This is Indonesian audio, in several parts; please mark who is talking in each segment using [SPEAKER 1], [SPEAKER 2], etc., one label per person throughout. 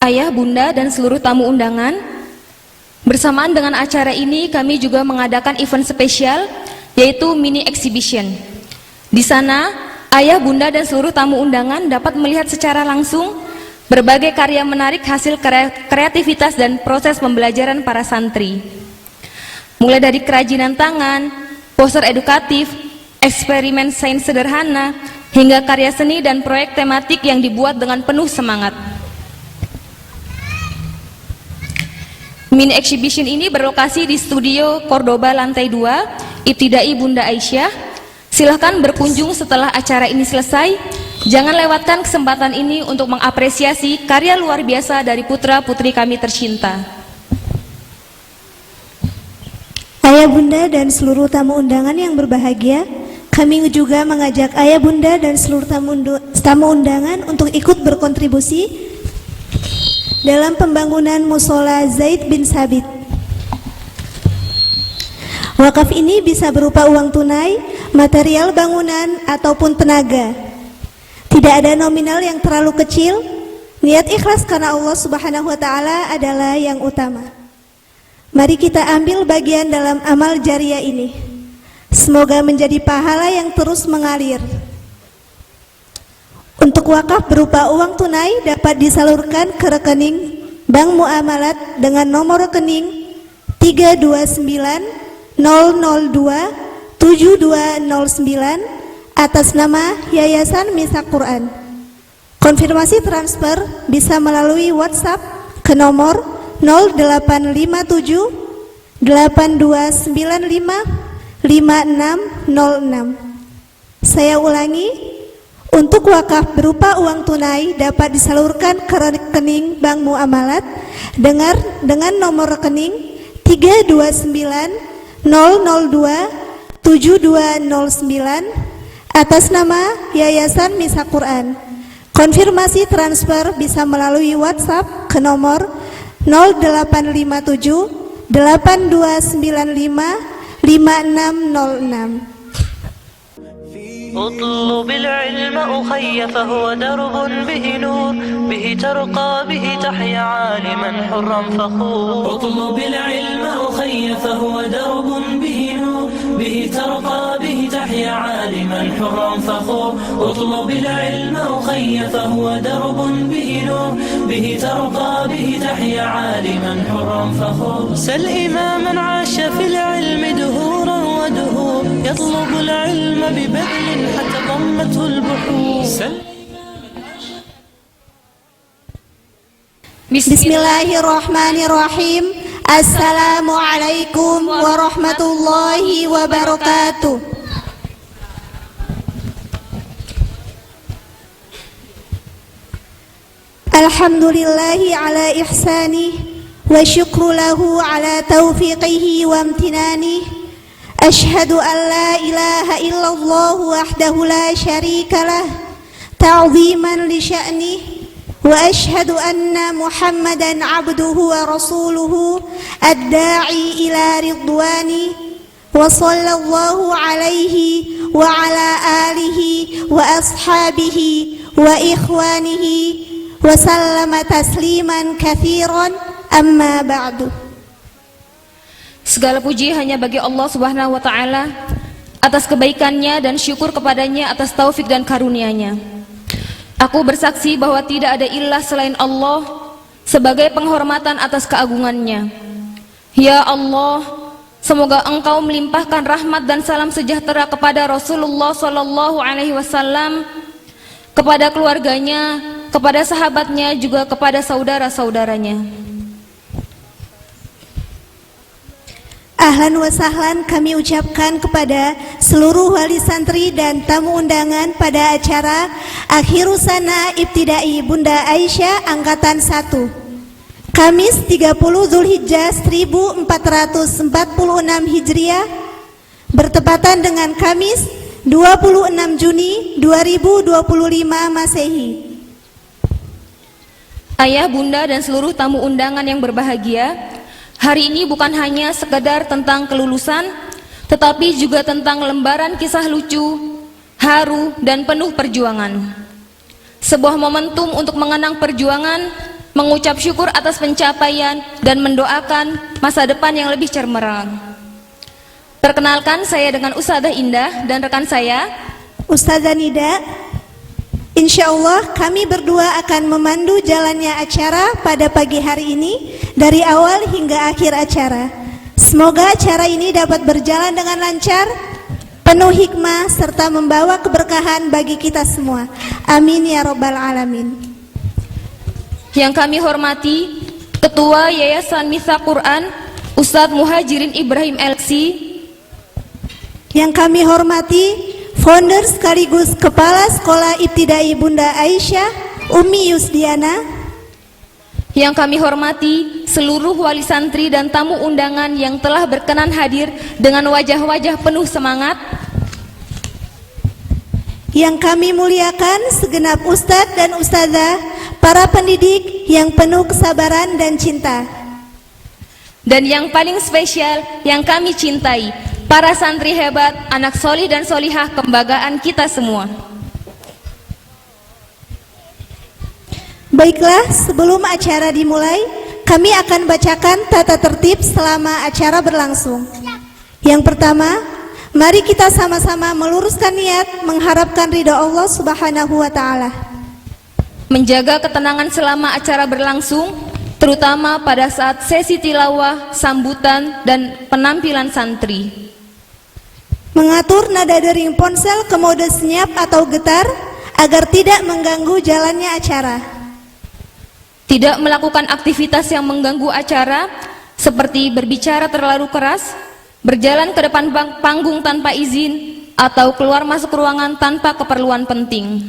[SPEAKER 1] Ayah, bunda, dan seluruh tamu undangan, bersamaan dengan acara ini kami juga mengadakan event spesial, yaitu mini exhibition. Di sana, ayah, bunda, dan seluruh tamu undangan dapat melihat secara langsung berbagai karya menarik hasil kreativitas dan proses pembelajaran para santri. Mulai dari kerajinan tangan, poster edukatif, eksperimen sains sederhana, hingga karya seni dan proyek tematik yang dibuat dengan penuh semangat. Mini exhibition ini berlokasi di studio Cordoba lantai 2, Ibtidai Bunda Aisyah. Silahkan berkunjung setelah acara ini selesai. Jangan lewatkan kesempatan ini untuk mengapresiasi karya luar biasa dari putra-putri kami tercinta.
[SPEAKER 2] Ayah, bunda, dan seluruh tamu undangan yang berbahagia, kami juga mengajak ayah, bunda, dan seluruh tamu undangan untuk ikut berkontribusi dalam pembangunan Musola Zaid bin Sabit. Wakaf ini bisa berupa uang tunai, material bangunan, ataupun tenaga. Tidak ada nominal yang terlalu kecil. Niat ikhlas karena Allah Subhanahu wa Ta'ala adalah yang utama. Mari kita ambil bagian dalam amal jariah ini. Semoga menjadi pahala yang terus mengalir. Untuk wakaf berupa uang tunai dapat disalurkan ke rekening Bank Muamalat dengan nomor rekening 329-002-7209 atas nama Yayasan Misak Quran. Konfirmasi transfer bisa melalui WhatsApp ke nomor 0857 8295 5606. Saya ulangi, untuk wakaf berupa uang tunai dapat disalurkan ke rekening Bank Muamalat dengan nomor rekening 329-002-7209 atas nama Yayasan Misak Quran. Konfirmasi transfer bisa melalui WhatsApp ke nomor 0857 8295 5606.
[SPEAKER 3] اطلب العلم أخي فهو درب به نور به ترقى به تحيا عالما حرا فخور. اطلب العلم أخي فهو درب به نور به ترقى به تحيا عالما حرا فخور. اطلب العلم أخي فهو درب به نور به ترقى به تحيا عالما حرا فخور. سل إماما عاش في العلم دهورا ودهور يطلب العلم ببذل حتى ضمته البحور.
[SPEAKER 2] Bismillahirrahmanirrahim. Assalamualaikum warahmatullahi wabarakatuh. Alhamdulillahi ala ihsanih wa syukru lahu ala taufiqihi wa amtinanih. Ashhadu an la ilaha illallah wahdahu la syarika lah ta'ziman li sya'nih wa ashhadu anna Muhammadan abduhu wa rasuluhu ad-da'i ila ridwani wa sallallahu alaihi wa ala alihi wa ashabihi wa ikhwanihi wa sallama tasliman katsiran, amma ba'du.
[SPEAKER 1] Segala puji hanya bagi Allah Subhanahu wa Ta'ala atas kebaikannya dan syukur kepadanya atas taufik dan karunia-Nya. Aku bersaksi bahwa tidak ada ilah selain Allah sebagai penghormatan atas keagungannya. Ya Allah, semoga Engkau melimpahkan rahmat dan salam sejahtera kepada Rasulullah Sallallahu Alaihi Wasallam, kepada keluarganya, kepada sahabatnya, juga kepada saudara-saudaranya.
[SPEAKER 2] Ahlan wa sahlan kami ucapkan kepada seluruh wali santri dan tamu undangan pada acara Akhirusana Ibtidai Bunda Aisyah Angkatan 1 Kamis 30 Zulhijjah 1446 Hijriah bertepatan dengan Kamis 26 Juni 2025 Masehi.
[SPEAKER 1] Ayah, bunda, dan seluruh tamu undangan yang berbahagia, hari ini bukan hanya sekedar tentang kelulusan, tetapi juga tentang lembaran kisah lucu, haru, dan penuh perjuangan. Sebuah momentum untuk mengenang perjuangan, mengucap syukur atas pencapaian, dan mendoakan masa depan yang lebih cemerlang. Perkenalkan, saya dengan Ustazah Indah dan rekan saya,
[SPEAKER 2] Ustazah Nida. Insya Allah kami berdua akan memandu jalannya acara pada pagi hari ini dari awal hingga akhir acara. Semoga acara ini dapat berjalan dengan lancar, penuh hikmah, serta membawa keberkahan bagi kita semua. Amin ya Rabbal Alamin.
[SPEAKER 1] yang kami hormati Ketua Yayasan Mithaq Quran Ustadz Muhajirin Ibrahim LC,
[SPEAKER 2] Yang kami hormati founder sekaligus Kepala Sekolah Ibtidai Bunda Aisyah, Umi Yusdiana.
[SPEAKER 1] yang kami hormati seluruh wali santri dan tamu undangan yang telah berkenan hadir dengan wajah-wajah penuh semangat.
[SPEAKER 2] Yang kami muliakan segenap ustadz dan ustazah, para pendidik yang penuh kesabaran dan cinta.
[SPEAKER 1] Dan yang paling spesial yang kami cintai, para santri hebat, anak solih dan solihah kebanggaan kita semua.
[SPEAKER 2] Baiklah, sebelum acara dimulai, kami akan bacakan tata tertib selama acara berlangsung. Yang pertama, mari kita sama-sama meluruskan niat mengharapkan ridha Allah Subhanahu wa Ta'ala.
[SPEAKER 1] Menjaga ketenangan selama acara berlangsung, terutama pada saat sesi tilawah, sambutan, dan penampilan santri.
[SPEAKER 2] Mengatur nada dering ponsel ke mode senyap atau getar agar tidak mengganggu jalannya acara.
[SPEAKER 1] Tidak melakukan aktivitas yang mengganggu acara, seperti berbicara terlalu keras, berjalan ke depan panggung tanpa izin, atau keluar masuk ruangan tanpa keperluan penting.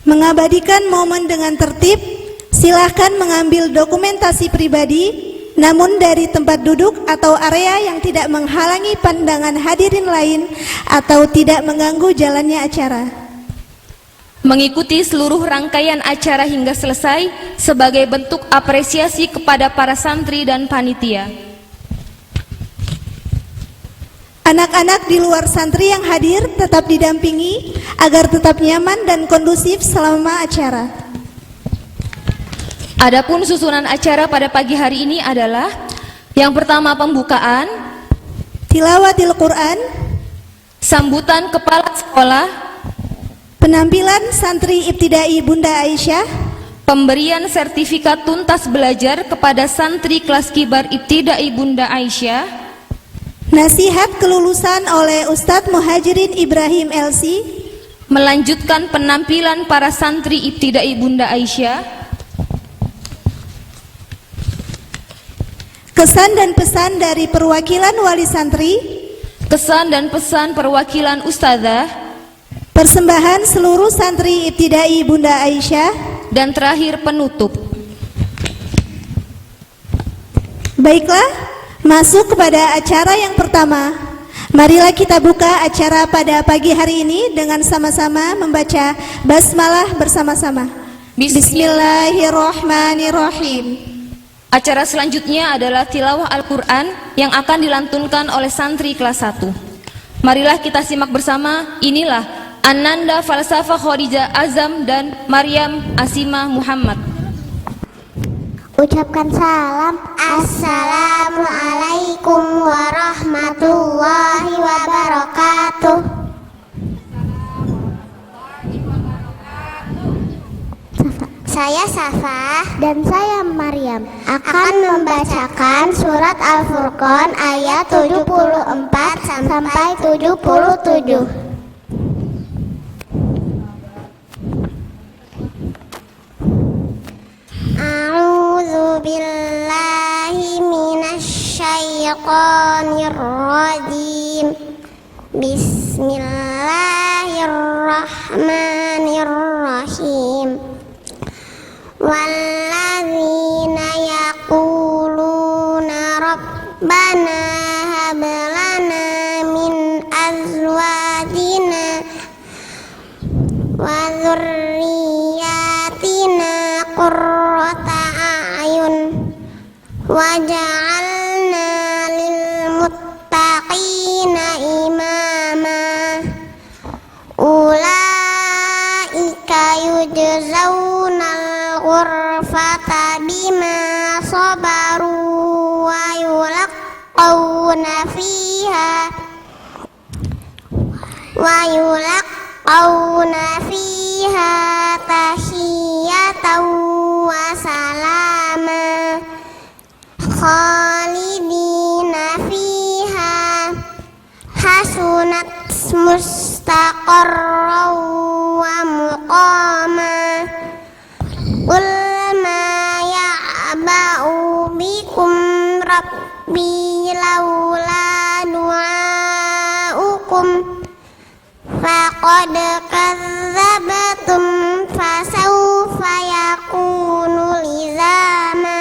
[SPEAKER 2] Mengabadikan momen dengan tertib, silahkan mengambil dokumentasi pribadi, namun dari tempat duduk atau area yang tidak menghalangi pandangan hadirin lain atau tidak mengganggu jalannya acara.
[SPEAKER 1] Mengikuti seluruh rangkaian acara hingga selesai sebagai bentuk apresiasi kepada para santri dan panitia.
[SPEAKER 2] Anak-anak di luar santri yang hadir tetap didampingi agar tetap nyaman dan kondusif selama acara.
[SPEAKER 1] Adapun susunan acara pada pagi hari ini adalah: yang pertama pembukaan,
[SPEAKER 2] Tilawatil Quran,
[SPEAKER 1] sambutan kepala sekolah,
[SPEAKER 2] penampilan santri Ibtidai Bunda Aisyah,
[SPEAKER 1] pemberian sertifikat tuntas belajar kepada santri kelas kibar Ibtidai Bunda Aisyah,
[SPEAKER 2] nasihat kelulusan oleh Ustadz Muhajirin Ibrahim LC,
[SPEAKER 1] melanjutkan penampilan para santri Ibtidai Bunda Aisyah,
[SPEAKER 2] kesan dan pesan dari perwakilan wali santri,
[SPEAKER 1] kesan dan pesan perwakilan ustazah,
[SPEAKER 2] persembahan seluruh santri Ibtidai Bunda Aisyah,
[SPEAKER 1] dan terakhir penutup.
[SPEAKER 2] Baiklah, masuk kepada acara yang pertama. Marilah kita buka acara pada pagi hari ini dengan sama-sama membaca basmalah bersama-sama. Bismillahirrahmanirrahim.
[SPEAKER 1] Acara selanjutnya adalah tilawah Al-Quran yang akan dilantunkan oleh santri kelas 1. Marilah kita simak bersama. Inilah Ananda Falsafah Khadijah Azam dan Maryam Asimah Muhammad.
[SPEAKER 4] Ucapkan salam. Assalamualaikum warahmatullahi wabarakatuh. Saya Safa dan saya Maryam akan membacakan surat Al-Furqan ayat 74 sampai 77. A'udzu billahi minasy syaithanir rajim. Bismillahirrahmanirrahim. Walladzina yaquluna rabbana hab lana min azwajina wa dzurriyyatina qurrata a'yun waj'alna lil muttaqina imama. Ulaika yujzaunal ghurfata ghurfata bima sabaru wa yulaqawna fiha tahiyatan wa salama khalidina fiha hasunat mustaqarran wa muqama qul ma ya'ba'u bikum rabbi laula du'aukum faqad kadzdzabtum fasawfa yakunu lizama.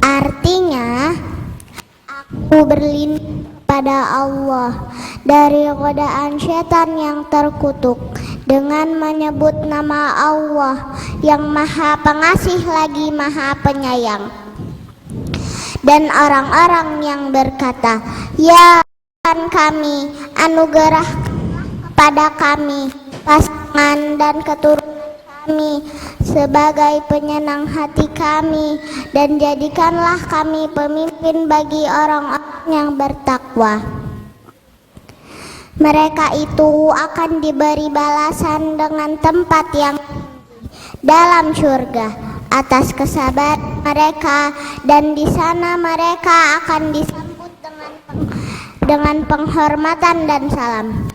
[SPEAKER 4] Artinya, aku berlindung kepada Allah dari godaan setan yang terkutuk dengan menyebut nama Allah yang Maha Pengasih lagi Maha Penyayang. Dan orang-orang yang berkata, ya Tuhan kami, anugerah kepada kami pasangan dan keturunan kami sebagai penyenang hati kami, dan jadikanlah kami pemimpin bagi orang-orang yang bertakwa. Mereka itu akan diberi balasan dengan tempat yang dalam surga atas kesabaran mereka, dan di sana mereka akan disambut dengan penghormatan dan salam.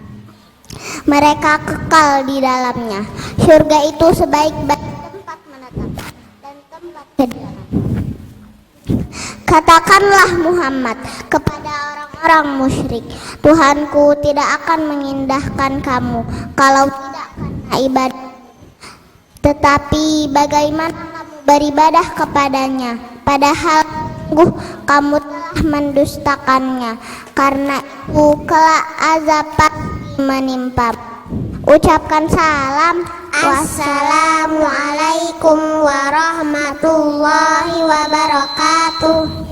[SPEAKER 4] Mereka kekal di dalamnya. Surga itu sebaik-baik tempat menetap dan tempat kediaman. Katakanlah Muhammad kepada orang-orang musyrik, Tuhanku tidak akan mengindahkan kamu kalau tidak karena ibadah. Tetapi bagaimana kamu beribadah kepadanya, padahal sungguh kamu telah mendustakannya. Karena itu kelak azab pasti menimpa. Ucapkan salam. Wassalamualaikum warahmatullahi wabarakatuh.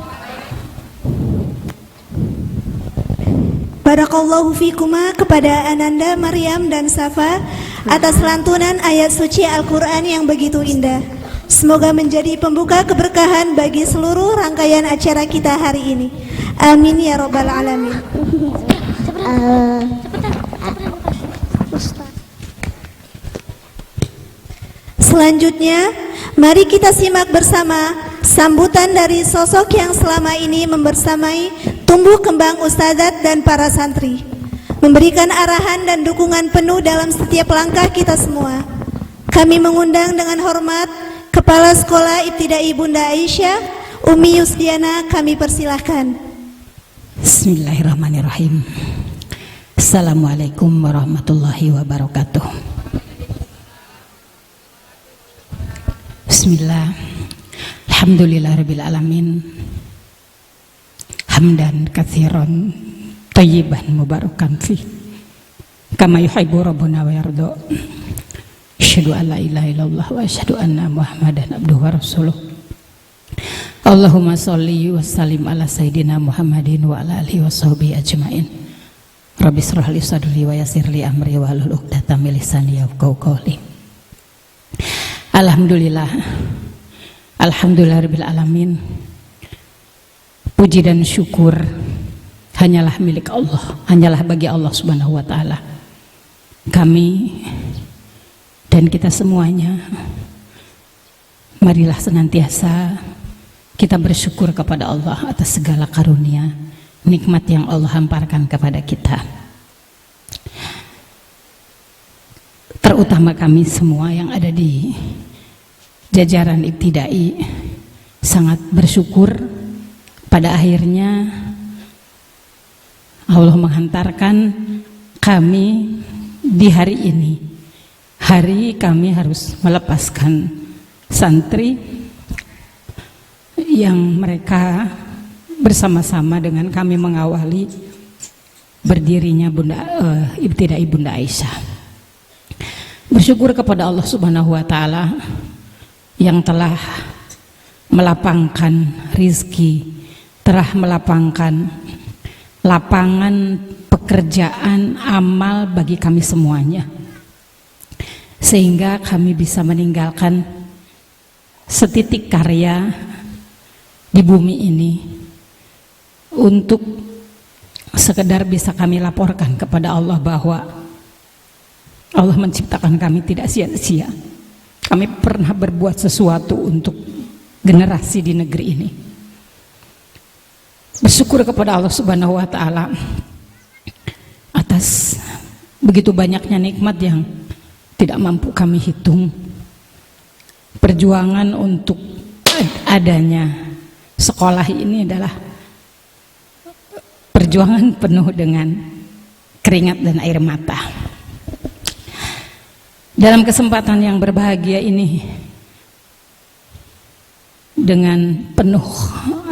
[SPEAKER 2] Barakallahu fikuma kepada Ananda, Maryam, dan Safa atas lantunan ayat suci Al-Quran yang begitu indah. Semoga menjadi pembuka keberkahan bagi seluruh rangkaian acara kita hari ini. Amin ya rabbal alamin. Selanjutnya, mari kita simak bersama sambutan dari sosok yang selama ini membersamai tumbuh kembang ustadzat dan para santri, memberikan arahan dan dukungan penuh dalam setiap langkah kita semua. Kami mengundang dengan hormat Kepala Sekolah Ibtidai Bunda Aisyah, Umi Yusdiana, kami persilahkan.
[SPEAKER 5] Bismillahirrahmanirrahim. Assalamualaikum warahmatullahi wabarakatuh. Bismillah. Alhamdulillahirabbil alamin. Hamdan katsiran thayyiban mubarakan fi. Kama yuhibbu rabbuna wa yarda. Asyhadu an la ilaha illallah wa asyhadu anna Muhammadan abduhu wa rasuluh. Allahumma sholli wa sallim ala sayyidina Muhammadin wa ala alihi washabihi ajmain. Rabbi shrah li sadri wa yassir li amri wa hlul 'uqdatam min lisani yafqahu qawli. Alhamdulillahirabbil alamin. Puji dan syukur hanyalah milik Allah, hanyalah bagi Allah Subhanahu wa taala. Kami dan kita semuanya, marilah senantiasa kita bersyukur kepada Allah atas segala karunia, nikmat yang Allah hamparkan kepada kita. Terutama kami semua yang ada di jajaran ibtidai sangat bersyukur pada akhirnya Allah menghantarkan kami di hari ini. Hari kami harus melepaskan santri yang mereka bersama-sama dengan kami mengawali berdirinya Ibtidai Bunda Aisyah. Bersyukur kepada Allah Subhanahu wa taala yang telah melapangkan rizki, telah melapangkan lapangan pekerjaan amal bagi kami semuanya, sehingga kami bisa meninggalkan setitik karya di bumi ini untuk sekedar bisa kami laporkan kepada Allah bahwa Allah menciptakan kami tidak sia-sia. Kami pernah berbuat sesuatu untuk generasi di negeri ini. Bersyukur kepada Allah Subhanahu wa Ta'ala atas begitu banyaknya nikmat yang tidak mampu kami hitung. Perjuangan untuk adanya sekolah ini adalah perjuangan penuh dengan keringat dan air mata. Dalam kesempatan yang berbahagia ini, dengan penuh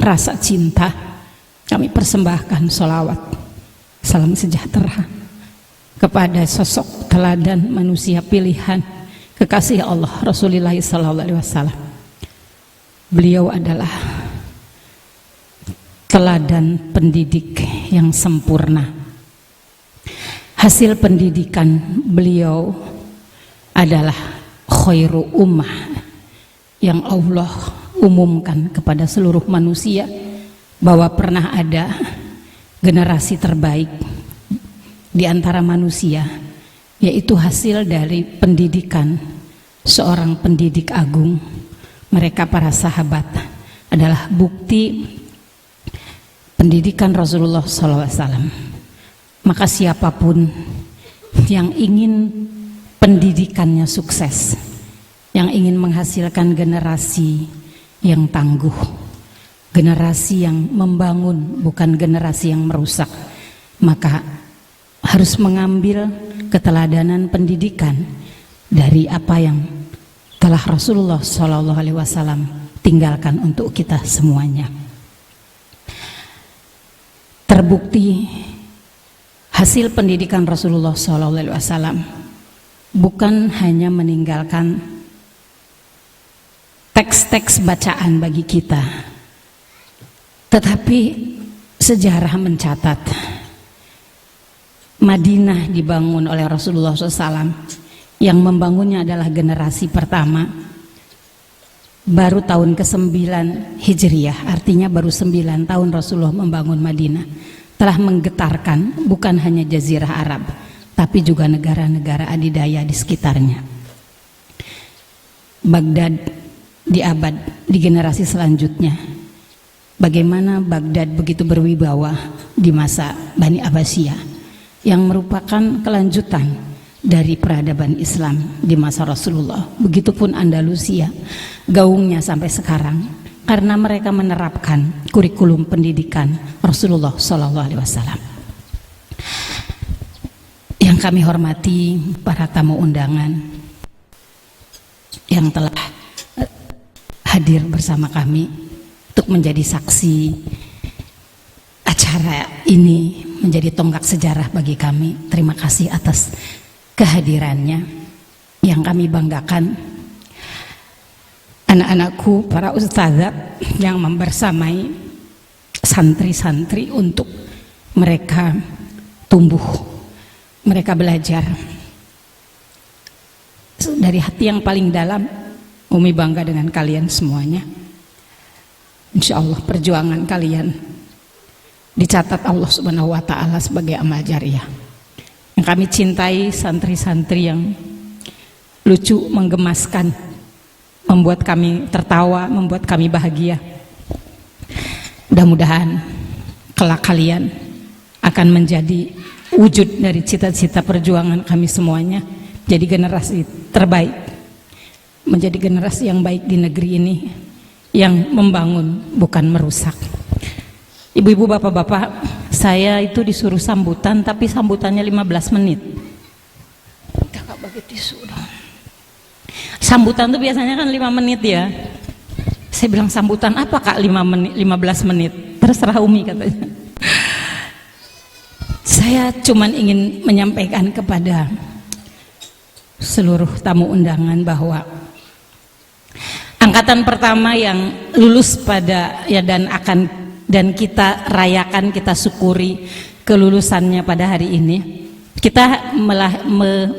[SPEAKER 5] rasa cinta, kami persembahkan sholawat, salam sejahtera kepada sosok teladan manusia pilihan, kekasih Allah Rasulullah SAW. Beliau adalah teladan pendidik yang sempurna. Hasil pendidikan beliau adalah khairu ummah yang Allah umumkan kepada seluruh manusia bahwa pernah ada generasi terbaik di antara manusia, yaitu hasil dari pendidikan seorang pendidik agung. Mereka para sahabat adalah bukti pendidikan Rasulullah SAW. Maka siapapun yang ingin pendidikannya sukses, yang ingin menghasilkan generasi yang tangguh, generasi yang membangun, bukan generasi yang merusak, maka harus mengambil keteladanan pendidikan dari apa yang telah Rasulullah SAW tinggalkan untuk kita semuanya. Terbukti hasil pendidikan Rasulullah SAW bukan hanya meninggalkan teks-teks bacaan bagi kita, tetapi sejarah mencatat Madinah dibangun oleh Rasulullah SAW. Yang membangunnya adalah generasi pertama, baru tahun ke-9 Hijriah, artinya baru 9 tahun Rasulullah membangun Madinah. Telah menggetarkan bukan hanya Jazirah Arab, tapi juga negara-negara adidaya di sekitarnya. Baghdad di generasi selanjutnya. Bagaimana Baghdad begitu berwibawa di masa Bani Abbasiyah, yang merupakan kelanjutan dari peradaban Islam di masa Rasulullah. Begitupun Andalusia, gaungnya sampai sekarang karena mereka menerapkan kurikulum pendidikan Rasulullah SAW. Yang kami hormati para tamu undangan yang telah hadir bersama kami untuk menjadi saksi acara ini, menjadi tonggak sejarah bagi kami. Terima kasih atas kehadirannya. Yang kami banggakan anak-anakku, para ustazah yang membersamai santri-santri untuk mereka tumbuh, mereka belajar. Dari hati yang paling dalam, Umi bangga dengan kalian semuanya. Insya Allah perjuangan kalian dicatat Allah Subhanahu wa Ta'ala sebagai amal jariah. Yang kami cintai santri-santri yang lucu, menggemaskan, membuat kami tertawa, membuat kami bahagia. Mudah-mudahan kelak kalian akan menjadi wujud dari cita-cita perjuangan kami semuanya, jadi generasi terbaik, menjadi generasi yang baik di negeri ini, yang membangun bukan merusak. Ibu-ibu, bapak-bapak, saya itu disuruh sambutan, tapi sambutannya 15 menit. Kakak bagi tisu dong. Sambutan tuh biasanya kan 5 menit ya. Saya bilang, sambutan apa kak 15 menit? Terserah Umi katanya. Saya cuman ingin menyampaikan kepada seluruh tamu undangan bahwa angkatan pertama yang lulus pada dan kita rayakan, kita syukuri kelulusannya pada hari ini. Kita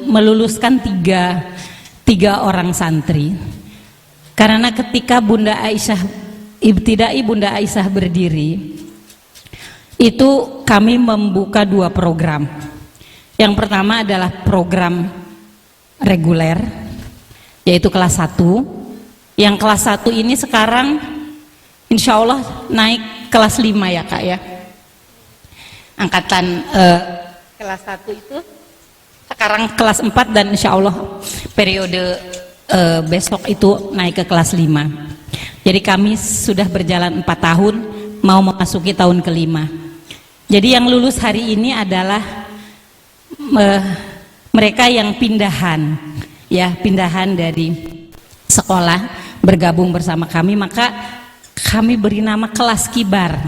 [SPEAKER 5] meluluskan tiga orang santri. Karena ketika ibtidai Bunda Aisyah berdiri, itu kami membuka 2 program. Yang pertama adalah program reguler, yaitu kelas 1. Yang kelas 1 ini sekarang insya Allah naik kelas 5 ya Kak ya. Angkatan kelas 1 itu sekarang kelas 4 dan insya Allah periode besok itu naik ke kelas 5. Jadi kami sudah berjalan 4 tahun, mau memasuki tahun ke-5. Jadi yang lulus hari ini adalah mereka yang pindahan, ya, pindahan dari sekolah bergabung bersama kami, maka kami beri nama kelas kibar.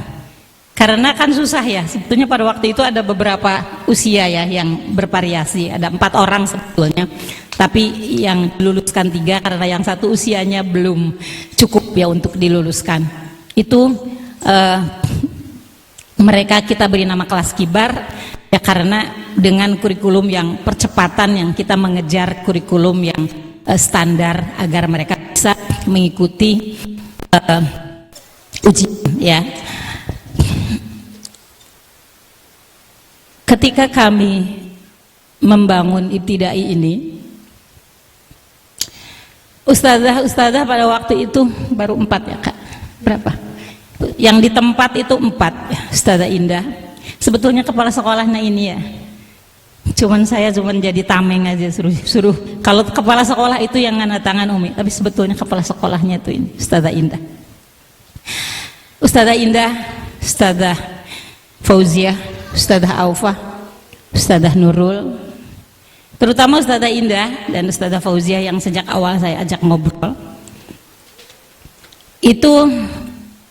[SPEAKER 5] Karena kan susah ya, sebetulnya pada waktu itu ada beberapa usia ya yang bervariasi, ada 4 orang sebetulnya, tapi yang diluluskan 3 karena yang satu usianya belum cukup ya untuk diluluskan. Itu mereka kita beri nama kelas kibar ya, karena dengan kurikulum yang percepatan yang kita mengejar kurikulum yang standar agar mereka bisa mengikuti ujian ya. Ketika kami membangun ibtidai ini, ustazah pada waktu itu baru 4 ya Kak, berapa? Yang di tempat itu 4 ya, Ustazah Indah. Sebetulnya kepala sekolahnya ini ya, saya cuman jadi tameng aja, suruh kalau kepala sekolah itu yang ngana tangan Umi, tapi sebetulnya kepala sekolahnya itu ini Ustazah Indah. Ustazah Indah, Ustazah Fauziah, Ustazah Aufa, Ustazah Nurul, terutama Ustazah Indah dan Ustazah Fauziah yang sejak awal saya ajak ngobrol. Itu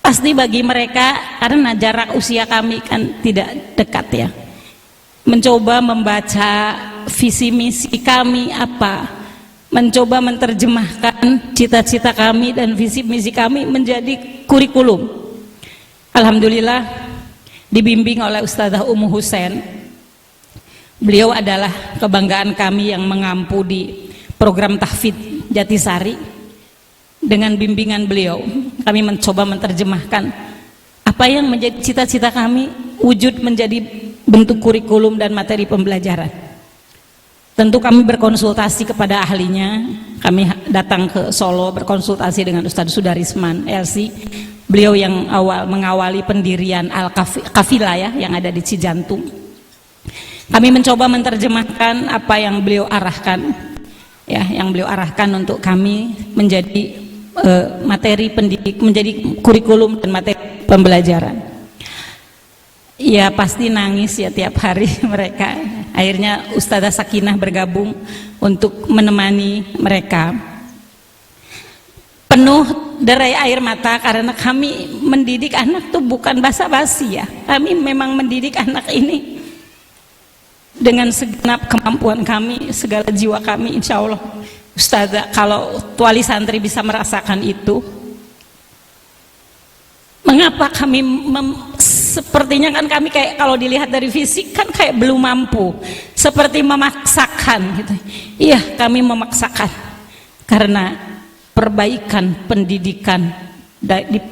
[SPEAKER 5] pasti bagi mereka, karena jarak usia kami kan tidak dekat ya, mencoba membaca visi misi kami apa, mencoba menerjemahkan cita-cita kami dan visi misi kami menjadi kurikulum. Alhamdulillah dibimbing oleh Ustazah Ummu Husain. Beliau adalah kebanggaan kami yang mengampu di program tahfidz Jatisari. Dengan bimbingan beliau kami mencoba menerjemahkan apa yang menjadi cita-cita kami wujud menjadi bentuk kurikulum dan materi pembelajaran. Tentu kami berkonsultasi kepada ahlinya. Kami datang ke Solo berkonsultasi dengan Ustadz Sudarisman LC. Beliau yang mengawali pendirian Al-Kafilah ya, yang ada di Cijantung. Kami mencoba menerjemahkan apa yang beliau arahkan ya, yang beliau arahkan untuk kami menjadi materi pendidik, menjadi kurikulum dan materi pembelajaran. Ya pasti nangis ya tiap hari mereka. Akhirnya Ustazah Sakinah bergabung untuk menemani mereka. Penuh derai air mata karena kami mendidik anak tuh bukan basa-basi ya. Kami memang mendidik anak ini dengan segenap kemampuan kami, segala jiwa kami, insya Allah. Ustazah, kalau wali santri bisa merasakan itu, mengapa kami sepertinya kan kami kayak kalau dilihat dari fisik kan kayak belum mampu, seperti memaksakan gitu. Iya, kami memaksakan karena perbaikan pendidikan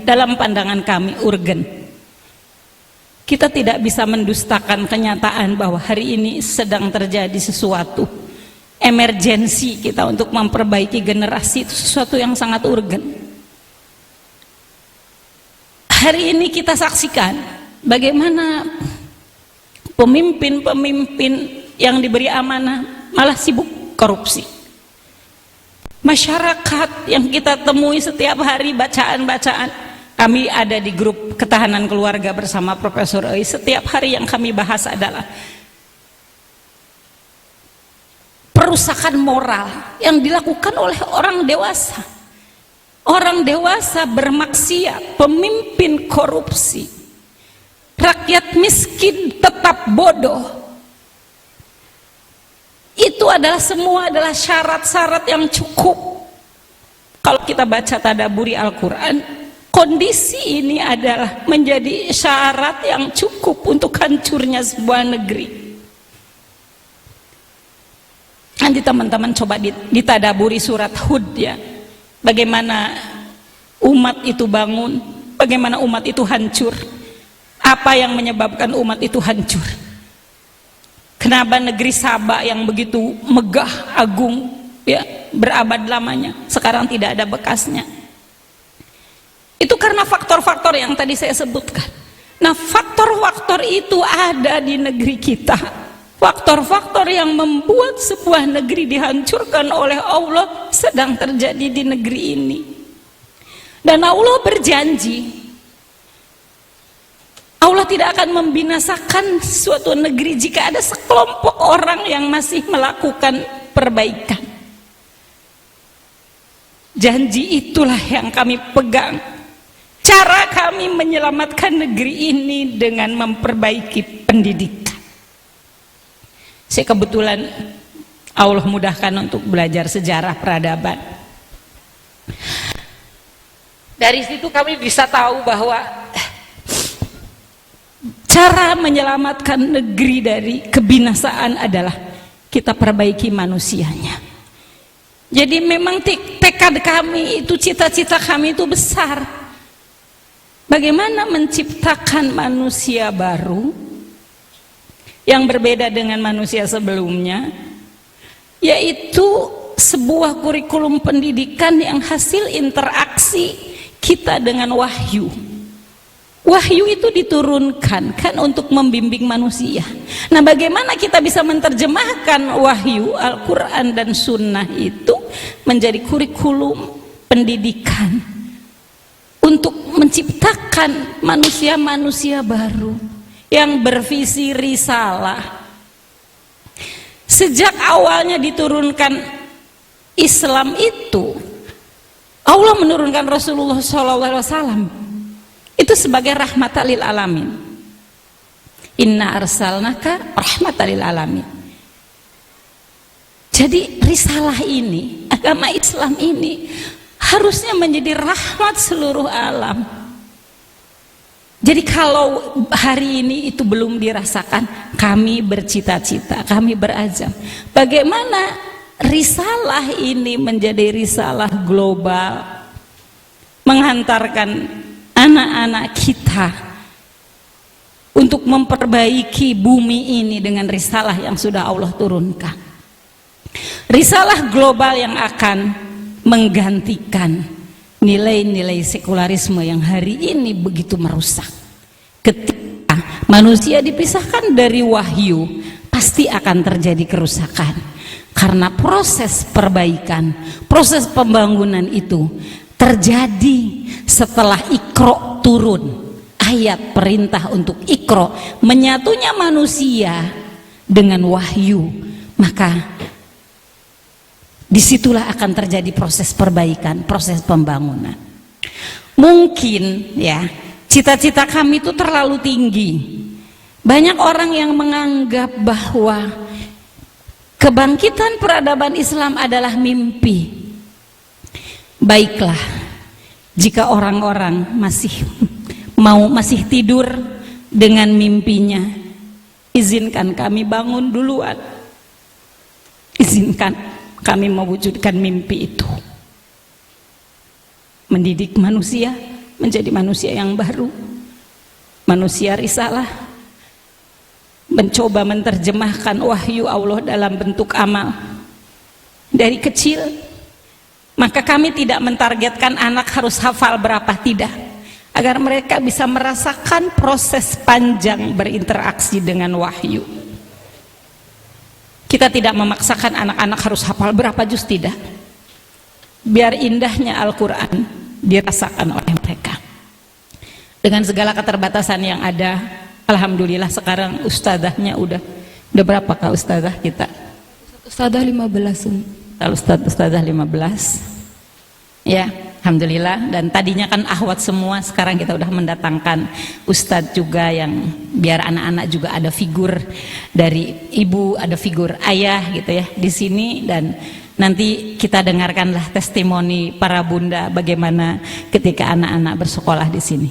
[SPEAKER 5] dalam pandangan kami urgen. Kita tidak bisa mendustakan kenyataan bahwa hari ini sedang terjadi sesuatu emergensi kita untuk memperbaiki generasi, itu sesuatu yang sangat urgen. Hari ini kita saksikan bagaimana pemimpin-pemimpin yang diberi amanah malah sibuk korupsi. Masyarakat yang kita temui setiap hari bacaan-bacaan, kami ada di grup ketahanan keluarga bersama Profesor Ei, setiap hari yang kami bahas adalah perusakan moral yang dilakukan oleh orang dewasa. Orang dewasa bermaksiat, pemimpin korupsi, rakyat miskin tetap bodoh. Itu adalah semua adalah syarat-syarat yang cukup. Kalau kita baca tadaburi Al-Quran, kondisi ini adalah menjadi syarat yang cukup untuk hancurnya sebuah negeri. Nanti teman-teman coba ditadaburi surat Hud ya. bagaimana umat itu bangun, bagaimana umat itu hancur, apa yang menyebabkan umat itu hancur. Kenapa negeri Sabah yang begitu megah, agung, ya, berabad lamanya, sekarang tidak ada bekasnya? Itu karena faktor-faktor yang tadi saya sebutkan. Nah, faktor-faktor itu ada di negeri kita. Faktor-faktor yang membuat sebuah negeri dihancurkan oleh Allah sedang terjadi di negeri ini. Dan Allah berjanji, Allah tidak akan membinasakan suatu negeri jika ada sekelompok orang yang masih melakukan perbaikan. Janji itulah yang kami pegang. Cara kami menyelamatkan negeri ini dengan memperbaiki pendidikan. Saya kebetulan Allah mudahkan untuk belajar sejarah peradaban. Dari situ kami bisa tahu bahwa cara menyelamatkan negeri dari kebinasaan adalah kita perbaiki manusianya. Jadi memang tekad kami itu, cita-cita kami itu besar. Bagaimana menciptakan manusia baru yang berbeda dengan manusia sebelumnya, yaitu sebuah kurikulum pendidikan yang hasil interaksi kita dengan wahyu. Wahyu itu diturunkan kan untuk membimbing manusia. Nah, bagaimana kita bisa menerjemahkan wahyu Al-Quran dan Sunnah itu menjadi kurikulum pendidikan untuk menciptakan manusia-manusia baru yang bervisi risalah. Sejak awalnya diturunkan Islam itu, Allah menurunkan Rasulullah SAW itu sebagai rahmatan lil alamin. Inna arsalnaka rahmatan lil alamin. Jadi risalah ini, agama Islam ini harusnya menjadi rahmat seluruh alam. Jadi kalau hari ini itu belum dirasakan, kami bercita-cita, kami berazam bagaimana risalah ini menjadi risalah global, menghantarkan anak-anak kita untuk memperbaiki bumi ini dengan risalah yang sudah Allah turunkan. Risalah global yang akan menggantikan nilai-nilai sekularisme yang hari ini begitu merusak. Ketika manusia dipisahkan dari wahyu, pasti akan terjadi kerusakan. Karena proses perbaikan, proses pembangunan itu terjadi setelah Iqra turun. Ayat perintah untuk Iqra, menyatunya manusia dengan wahyu, maka disitulah akan terjadi proses perbaikan, proses pembangunan. Mungkin ya, cita-cita kami itu terlalu tinggi. Banyak orang yang menganggap bahwa kebangkitan peradaban Islam adalah mimpi. Baiklah, jika orang-orang masih tidur dengan mimpinya, izinkan kami bangun duluan. Izinkan kami mewujudkan mimpi itu, mendidik manusia menjadi manusia yang baru, manusia risalah, mencoba menerjemahkan wahyu Allah dalam bentuk amal dari kecil. Maka kami tidak mentargetkan anak harus hafal berapa, tidak, agar mereka bisa merasakan proses panjang berinteraksi dengan wahyu. Kita tidak memaksakan anak-anak harus hafal berapa juz, tidak. Biar indahnya Al-Quran dirasakan oleh mereka. Dengan segala keterbatasan yang ada, alhamdulillah sekarang ustadzahnya udah berapa kak ustadzah kita?
[SPEAKER 1] Ustadzah 15.
[SPEAKER 5] Ustadzah 15. Ya, alhamdulillah. Dan tadinya kan ahwat semua, sekarang kita udah mendatangkan ustadz juga yang biar anak-anak juga ada figur dari ibu, ada figur ayah gitu ya di sini. Dan nanti kita dengarkanlah testimoni para bunda bagaimana ketika anak-anak bersekolah di sini.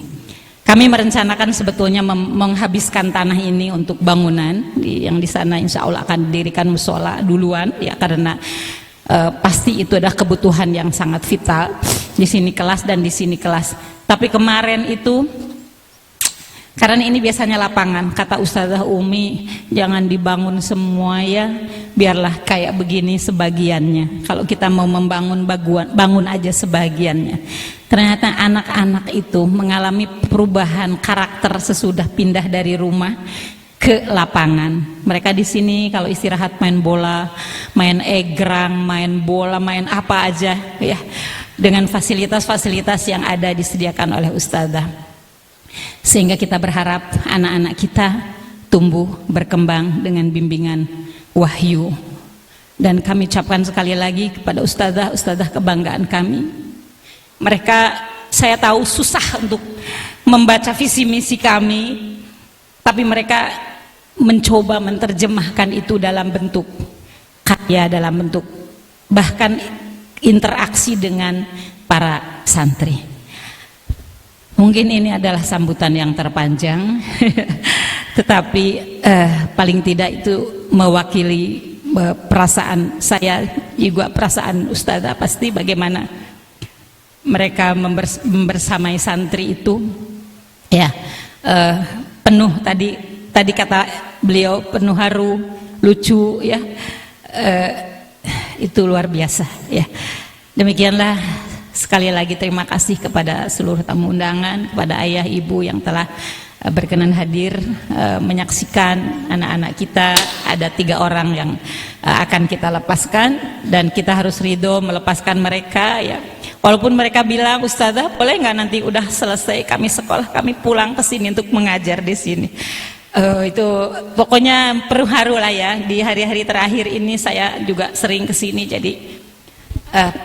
[SPEAKER 5] Kami merencanakan sebetulnya menghabiskan tanah ini untuk bangunan yang di sana insya Allah akan didirikan musola duluan ya, karena pasti itu adalah kebutuhan yang sangat vital. Di sini kelas dan di sini kelas. Tapi kemarin itu, karena ini biasanya lapangan, kata Ustazah Umi, jangan dibangun semua ya, biarlah kayak begini sebagiannya. Kalau kita mau membangun bangun aja sebagiannya. Ternyata anak-anak itu mengalami perubahan karakter sesudah pindah dari rumah ke lapangan. Mereka di sini kalau istirahat main bola, main egrang, main bola, main apa aja ya, dengan fasilitas-fasilitas yang ada disediakan oleh Ustazah. Sehingga kita berharap anak-anak kita tumbuh berkembang dengan bimbingan wahyu. Dan kami ucapkan sekali lagi kepada ustazah kebanggaan kami. Mereka, saya tahu susah untuk membaca visi misi kami, tapi mereka mencoba menerjemahkan itu dalam bentuk karya, dalam bentuk bahkan interaksi dengan para santri. Mungkin ini adalah sambutan yang terpanjang, tetapi paling tidak itu mewakili perasaan saya, juga perasaan ustazah pasti bagaimana mereka membersamai santri itu, ya penuh tadi kata beliau penuh haru, lucu ya, itu luar biasa ya. Demikianlah. Sekali lagi terima kasih kepada seluruh tamu undangan, kepada ayah ibu yang telah berkenan hadir menyaksikan anak-anak kita. Ada 3 orang yang akan kita lepaskan dan kita harus ridho melepaskan mereka ya. Walaupun mereka bilang, Ustazah boleh nggak nanti udah selesai kami sekolah, kami pulang ke sini untuk mengajar di sini. Itu pokoknya perlu haru lah ya. Di hari-hari terakhir ini saya juga sering ke sini, jadi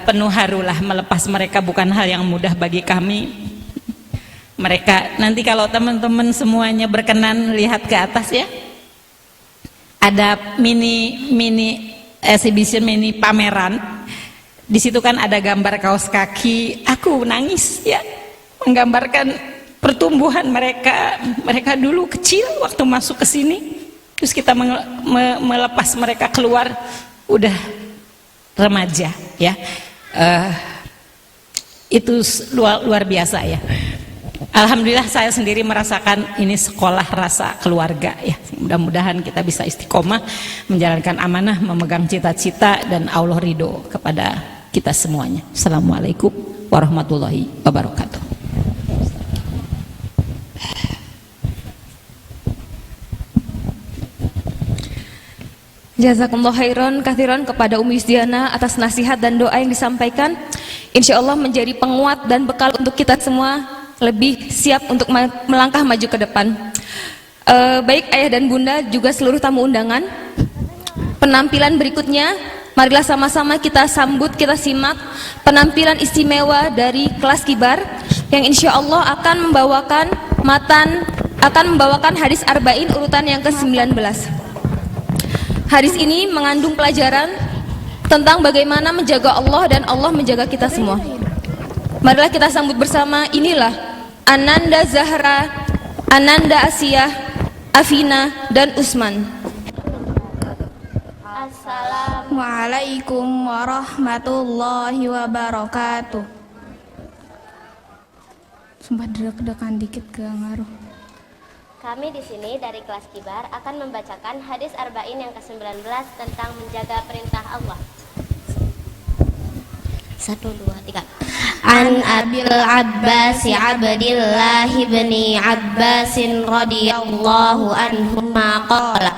[SPEAKER 5] penuh harulah melepas mereka, bukan hal yang mudah bagi kami. Mereka nanti kalau teman-teman semuanya berkenan lihat ke atas ya, ada mini exhibition, mini pameran. Di situ kan ada gambar kaos kaki, aku nangis ya, menggambarkan pertumbuhan mereka. Mereka dulu kecil waktu masuk ke sini, terus kita melepas mereka keluar udah remaja ya, itu luar biasa ya. Alhamdulillah saya sendiri merasakan ini sekolah rasa keluarga ya. Mudah-mudahan kita bisa istiqomah menjalankan amanah, memegang cita-cita, dan Allah ridho kepada kita semuanya. Assalamualaikum warahmatullahi wabarakatuh.
[SPEAKER 1] Jazakumullah khairan kathiran kepada Umi Yusdiana atas nasihat dan doa yang disampaikan. Insya Allah menjadi penguat dan bekal untuk kita semua lebih siap untuk melangkah maju ke depan. Baik ayah dan bunda juga seluruh tamu undangan, penampilan berikutnya marilah sama-sama kita sambut, kita simak penampilan istimewa dari kelas kibar yang insya Allah akan membawakan hadis arba'in urutan yang ke-19. Hadis ini mengandung pelajaran tentang bagaimana menjaga Allah dan Allah menjaga kita semua. Marilah kita sambut bersama. Inilah Ananda Zahra, Ananda Asiyah, Afina, dan Usman.
[SPEAKER 6] Assalamualaikum warahmatullahi wabarakatuh. Sumpah deg-degan dikit ke ngaruh.
[SPEAKER 4] Kami di sini dari kelas kibar akan membacakan hadis arba'in yang ke-19 tentang menjaga perintah Allah. 1, 2, 3. An Abil Abbas Abdillah bin Abbas radhiyallahu anhuma qala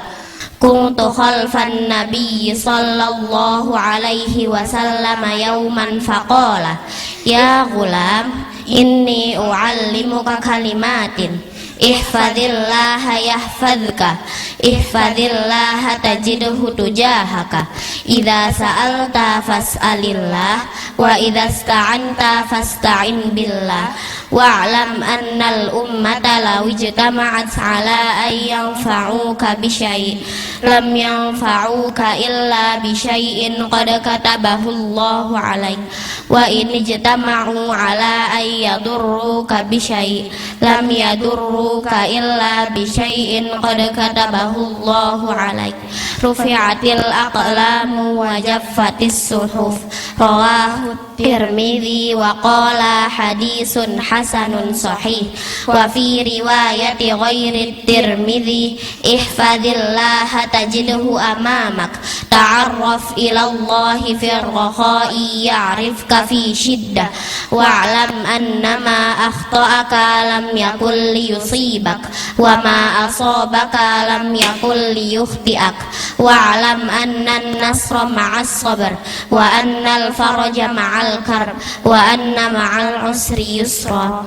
[SPEAKER 4] kuntu khalfan nabiy sallallahu alaihi wasallam yawman faqala ya ghulam inni uallimuka kalimatin ihfadillaha yahfadka ihfadillaha tajidhu tujahaka idza sa'alta fas'alillah wa idza ista'anta fasta'in billah wa'lam annal ummata law ijtama'at 'ala an yanfa'uka bi syai' lam yanfa'uka illa bi syai'in qad katabahu Allahu 'alaik wa in ijtama'u 'ala an yadurruka bi syai'
[SPEAKER 7] lam yadurruka illa bi syai'in qad katabahu Allahu 'alaik. Rufi'atil aqlamu wa jaffatis suhuf. Rawahu Tirmidzi wa qala hadisun hasanun sahih. Wa fi riwayati ghairi Tirmidzi ihfadillaha tajidhu amamak. Ta'arraf ila Allah fi ar-rakha'i ya'rifka fi shiddah. Wa'lam annama akhta'aka lam yakul liyusibak wa ma asabaka lam yakul liyukhti'ak. Wa'lam anna an-nasra ma'as sabr wa anna al-faraja ma'al karb wa anna ma'al usri yusra.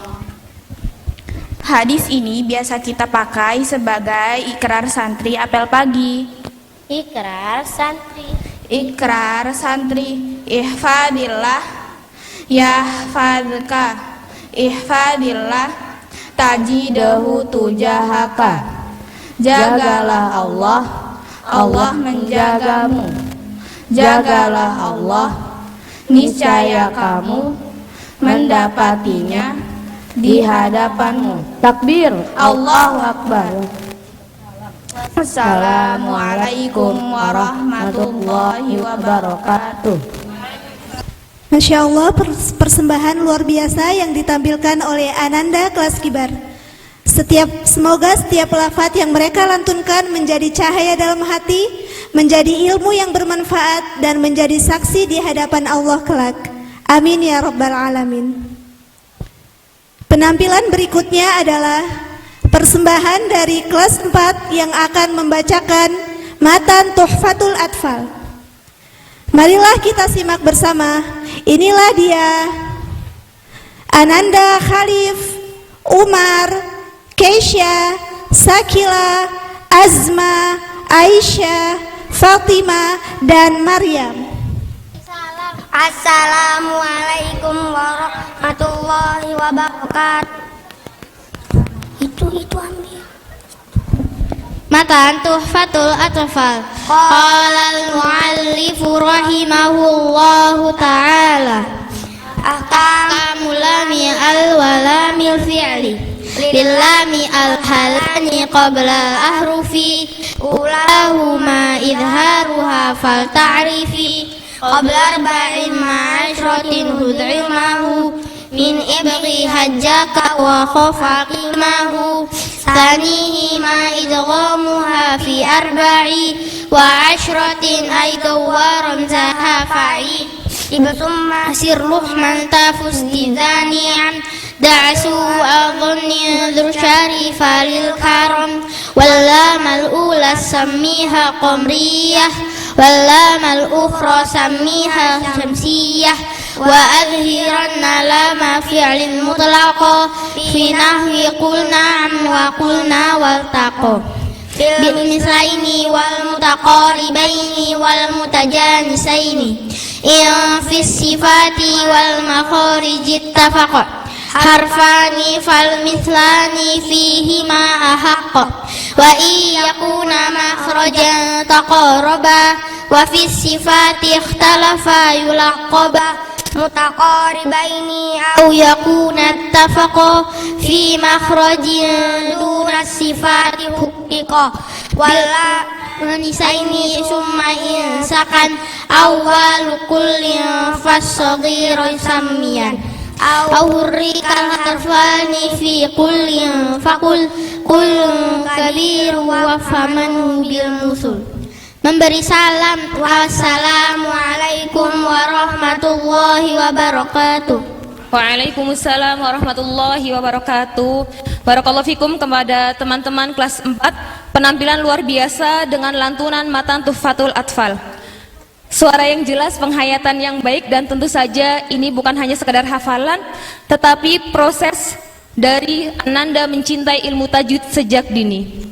[SPEAKER 6] Hadis ini biasa kita pakai sebagai ikrar santri apel pagi.
[SPEAKER 7] Ikrar santri.
[SPEAKER 6] Ikrar santri. Ihfadillah yahfadka. Ihfadillah tajidahu tujahaka. Jagalah Allah, Allah menjagamu. Jagalah Allah, niscaya kamu mendapatinya di hadapanmu. Takbir, Allahu Akbar. Assalamualaikum warahmatullahi wabarakatuh.
[SPEAKER 2] Masya Allah, persembahan luar biasa yang ditampilkan oleh Ananda kelas kibar. Semoga setiap lafaz yang mereka lantunkan menjadi cahaya dalam hati, menjadi ilmu yang bermanfaat, dan menjadi saksi di hadapan Allah kelak. Amin ya Rabbal Alamin. Penampilan berikutnya adalah persembahan dari kelas 4 yang akan membacakan matan Tuhfatul Atfal. Marilah kita simak bersama. Inilah dia, Ananda Khalif, Umar, Keisha, Sakila, Azma, Aisyah, Fatima, dan Maryam.
[SPEAKER 4] Assalamualaikum warahmatullahi wabarakatuh. Itu ambil.
[SPEAKER 7] Matan Tuhfatul Atfal. Qala al-muallifu rahimahullahu ta'ala ahkamul lami al-walamil fi'li lillami al-halani qabla al-ahrufi ulahuma idharuha fal ta'rifi qabla arba'in ma'ashratin hud'imahu min ibghi hajjaka wa khafaqilmahu sanihima idghamuha fi arba'i wa ashratin aydawwaram zahafa'i ibsumma sirruh man tafustidani'an da'su adhunni dhrushari falil karam wallamal ula sammiha qamriyah wallamal ukhra sammiha syamsiyah wa adhiranna lama fi'lin mutlaqa fi nahwi qul na'am wa qulna waltaqa bil mislaini wal mutaqaribaini wal mutajanisaini in fi sifati wal makhariji ittafaqa harfani fal mithlani fihima ahaqqa wa iyakuna makhrajan taqaraba wa fi sifati ikhtalafa yulaqaba mutaqaribaini aw yakuna ittafaqa fi makhrajin duna sifati hukika wala nisaini summa insakan awal kullin fasaghiru samiyan aw hurrikal harfani fi kullin faqul kullun kabir wa faman bil musul. Memberi salam. Wassalamualaikum warahmatullahi wabarakatuh.
[SPEAKER 1] Waalaikumsalam warahmatullahi wabarakatuh. Barakallahu fikum kepada teman-teman kelas 4. Penampilan luar biasa dengan lantunan matan Tuhfatul Atfal. Suara yang jelas, penghayatan yang baik, dan tentu saja ini bukan hanya sekedar hafalan, tetapi proses dari Ananda mencintai ilmu tajwid sejak dini.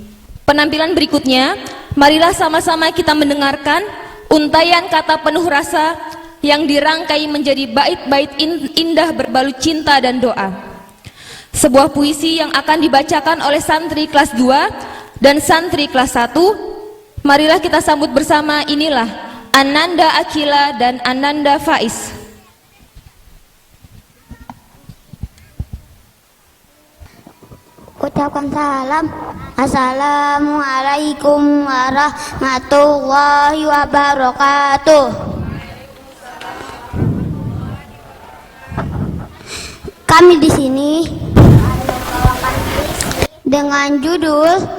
[SPEAKER 1] Penampilan berikutnya, marilah sama-sama kita mendengarkan untayan kata penuh rasa yang dirangkai menjadi bait-bait indah berbalut cinta dan doa. Sebuah puisi yang akan dibacakan oleh santri kelas 2 dan santri kelas 1. Marilah kita sambut bersama. Inilah Ananda Akila dan Ananda Faiz.
[SPEAKER 4] Ucapkan salam. Assalamualaikum warahmatullahi wabarakatuh. Kami di sini dengan judul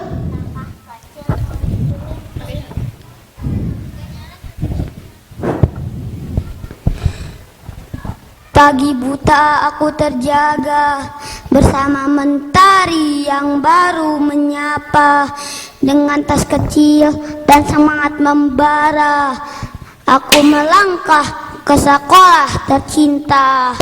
[SPEAKER 4] Pagi buta aku terjaga bersama mentari yang baru menyapa. Dengan tas kecil dan semangat membara, aku melangkah ke sekolah tercinta.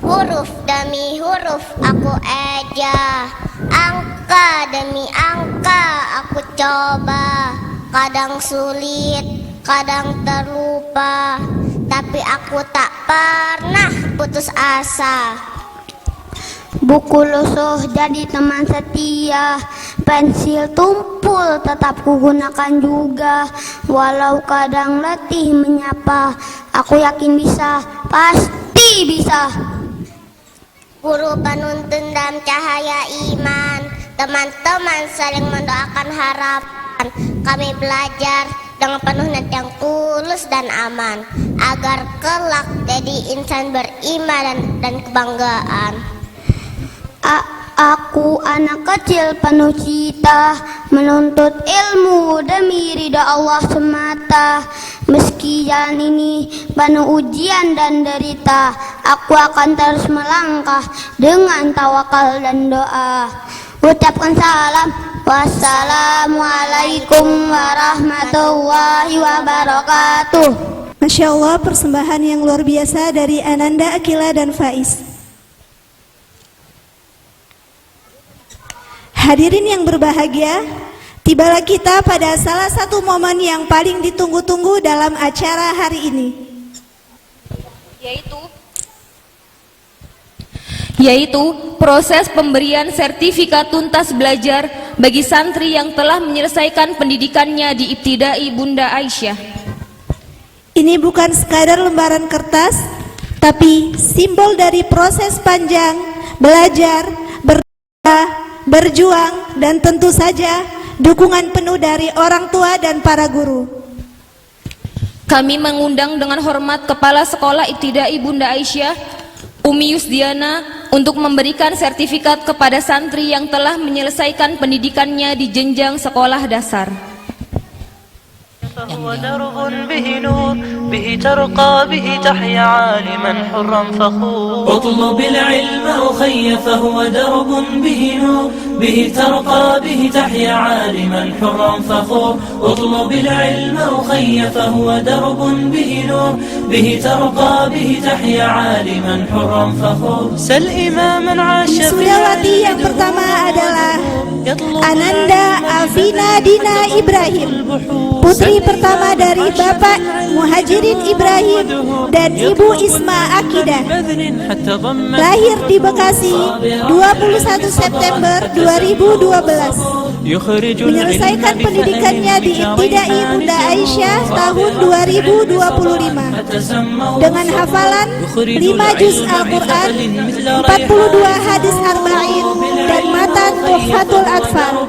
[SPEAKER 7] Huruf demi huruf aku eja, angka demi angka aku coba. Kadang sulit, kadang terlupa, tapi aku tak pernah putus asa.
[SPEAKER 4] Buku lusuh jadi teman setia, pensil tumpul tetap kugunakan juga. Walau kadang letih menyapa, aku yakin bisa, pasti bisa.
[SPEAKER 7] Guru penuntun dalam cahaya iman, teman-teman saling mendoakan harapan. Kami belajar dengan penuh niat yang tulus dan aman, agar kelak jadi insan beriman dan kebanggaan.
[SPEAKER 4] Aku anak kecil penuh cita, menuntut ilmu demi ridha Allah semata. Meski jalan ini penuh ujian dan derita, aku akan terus melangkah dengan tawakal dan doa. Ucapkan salam. Wassalamualaikum warahmatullahi wabarakatuh.
[SPEAKER 2] Masya Allah, persembahan yang luar biasa dari Ananda, Akila, dan Faiz. Hadirin yang berbahagia, tibalah kita pada salah satu momen yang paling ditunggu-tunggu dalam acara hari ini,
[SPEAKER 1] yaitu proses pemberian sertifikat tuntas belajar bagi santri yang telah menyelesaikan pendidikannya di Ibtidai Bunda Aisyah.
[SPEAKER 2] Ini bukan sekadar lembaran kertas, tapi simbol dari proses panjang belajar, berdoa, berjuang, dan tentu saja dukungan penuh dari orang tua dan para guru.
[SPEAKER 1] Kami mengundang dengan hormat Kepala Sekolah Ibtidai Bunda Aisyah, Umi Yusdiana, untuk memberikan sertifikat kepada santri yang telah menyelesaikan pendidikannya di jenjang sekolah dasar.
[SPEAKER 3] فهو درب به نور به ترقى به تحيا عالما حرا فخور اطلب العلم أخي فهو درب به نور به ترقى به تحيا عالما حرا فخور اطلب العلم أخي فهو درب به نور به ترقى به تحيا عالما حرا فخور سل إماما عاش في
[SPEAKER 2] Wisudawati yang pertama adalah Ananda Afina Dina Ibrahim, putri pertama dari Bapak Muhajirin Ibrahim dan Ibu Isma Akidah, lahir di Bekasi 21 September 2012. Menyelesaikan pendidikannya di Ibtidai Bunda Aisyah tahun 2025 dengan hafalan 5 juz Al-Quran, 42 hadis arba'in, dan matan Tuhfatul Atfal.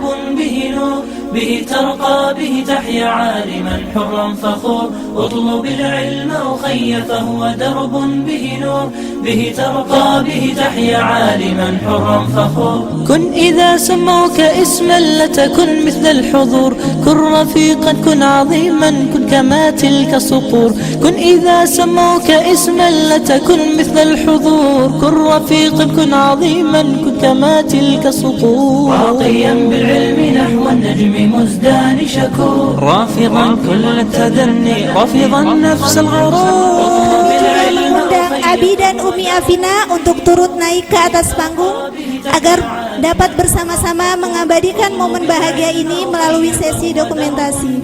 [SPEAKER 3] به ترقى به تحيا عالما حرا فخور اطلب العلم أخي فهو درب به نور به ترقى به تحيا عالما حرا فخور كن إذا سموك اسما لتكن مثل الحضور كن رفيقا كن عظيما كن كما تلك صقور كن إذا سموك اسما لتكن مثل الحضور كن رفيقا كن عظيما كن كما تلك صقور راقيا بالعلم نحو النجم مزدان شكور رافضا كل التدني رافضا نفس الغرور
[SPEAKER 2] Mengundang Abi dan Umi Afina untuk turut naik ke atas panggung agar dapat bersama-sama mengabadikan momen bahagia ini melalui sesi dokumentasi.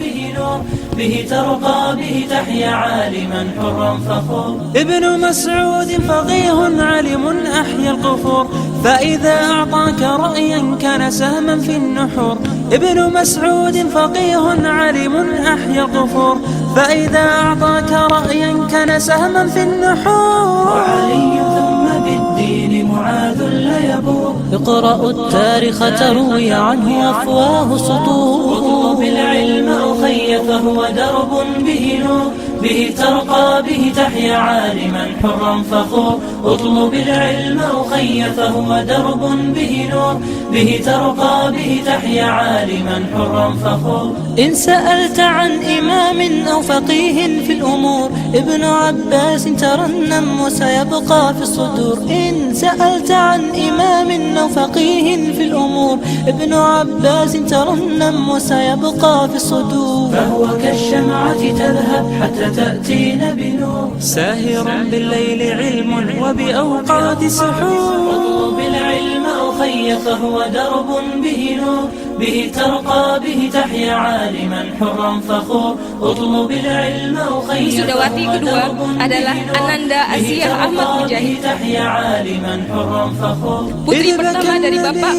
[SPEAKER 3] به ترقى به تحيا عالما حرا فخور ابن مسعود فقيه علم أحيا القفور فإذا أعطاك رأيا كان سهما في النحور ابن مسعود فقيه علم أحيا القفور فإذا أعطاك رأيا كان سهما في النحور وعلي ثم بالدين معاذ لا يبور اقرأوا التاريخ تروي عنه أفواه سطور اطلب العلم أخي فهو درب به نور به ترقى به تحيا عالما حرا فخور اطلب العلم أخي فهو درب به نور به ترقى به تحيا عالما حرا فخور إن سألت عن إمام أو فقيه في الأمور ابن عباس ترنم وسيبقى في الصدور إن سألت عن إمام أو فقيه في الأمور ابن عباس ترنم وسيبقى في الصدور فهو كالشمعة تذهب حتى تأتين بنور ساهر بالليل علم وبأوقات سحور اطلب العلم أخي فهو درب به نور به ترقى به تحيا عالما حرا فخور اطلب العلم أخي
[SPEAKER 1] Wisudawati kedua adalah Ananda Asia Ahmad Mujahid.
[SPEAKER 3] تحيا عالما حرا فخور
[SPEAKER 1] Putri pertama dari Bapak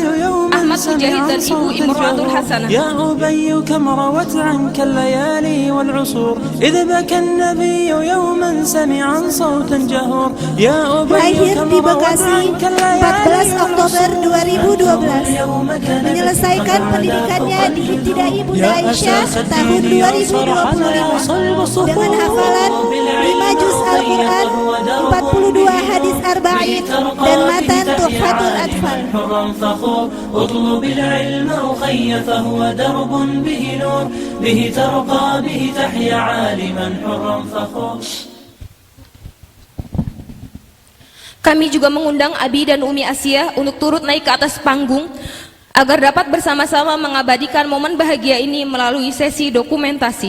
[SPEAKER 1] Ahmad Mujahid dan Ibu Imratul Hasanah.
[SPEAKER 3] يا أبي كم روت عنك الليالي والعصور إذ بكى النبي يوما سمعا صوتا جهور يا أبي
[SPEAKER 2] Lahir
[SPEAKER 3] كم
[SPEAKER 2] di
[SPEAKER 3] روت
[SPEAKER 2] Bekasi
[SPEAKER 3] عنك
[SPEAKER 2] 14 Oktober 2012.
[SPEAKER 3] يوم كان
[SPEAKER 2] Menyelesaikan pendidikannya di Ibtidai Bunda Aisyah tahun 2025 dengan hafalan 5 juz Al-Quran, 42 hadis arba'in dan matan Tuhfatul Atfal.
[SPEAKER 3] حرا فخور اطلب العلم أخي فهو درب به نور به ترقى به تحيا عالما حرا فخور.
[SPEAKER 1] Kami juga mengundang Abi dan Umi Asia untuk turut naik ke atas panggung agar dapat bersama-sama mengabadikan momen bahagia ini melalui sesi dokumentasi.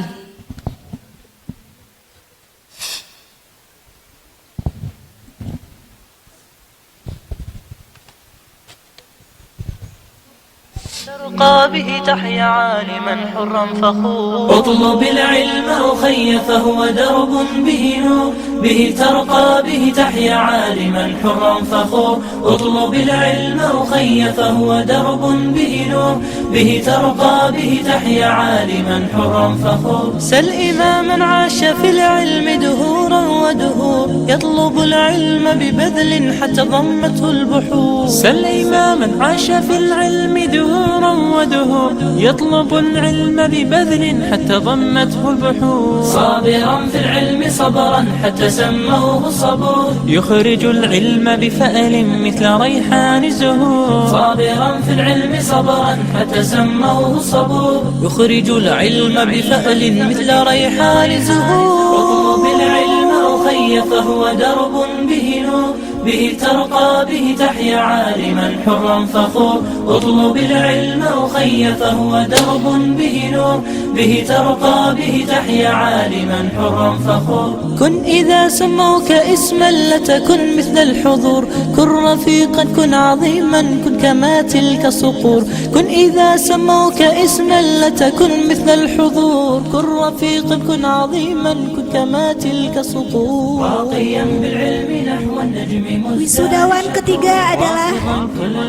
[SPEAKER 3] ترقى به تحيا عالما حرا فخور اطلب العلم أخي فهو درب به نور به ترقى به تحيا عالما حرا فخور اطلب العلم أخي فهو درب به نور به ترقى به تحيا عالما حرا فخور سل إماما عاش في العلم دهورا ودهور يطلب العلم ببذل حتى ضمته البحور سل إماما عاش في العلم دهورا ودهور يطلب العلم ببذل حتى ضمته البحور صابرا في العلم صبرا حتى سموه الصبور يخرج العلم بفأل مثل ريحان الزهور صابرا في العلم صبرا حتى سموه الصبور يخرج العلم بفأل مثل ريحان الزهور اطلب العلم أخي فهو درب به نور به ترقى به تحيا عالما حرا فخور اطلب العلم أخي فهو درب به نور به ترقى به تحيا عالما حرا فخور كن إذا سموك اسما لتكن مثل الحضور كن رفيقا كن عظيما كن كما تلك الصقور كن إذا سموك اسما لتكن مثل الحضور كن رفيقا كن عظيما كن كما تلك الصقور واقيا بالعلم نحو النجم
[SPEAKER 2] Wisudawan ketiga adalah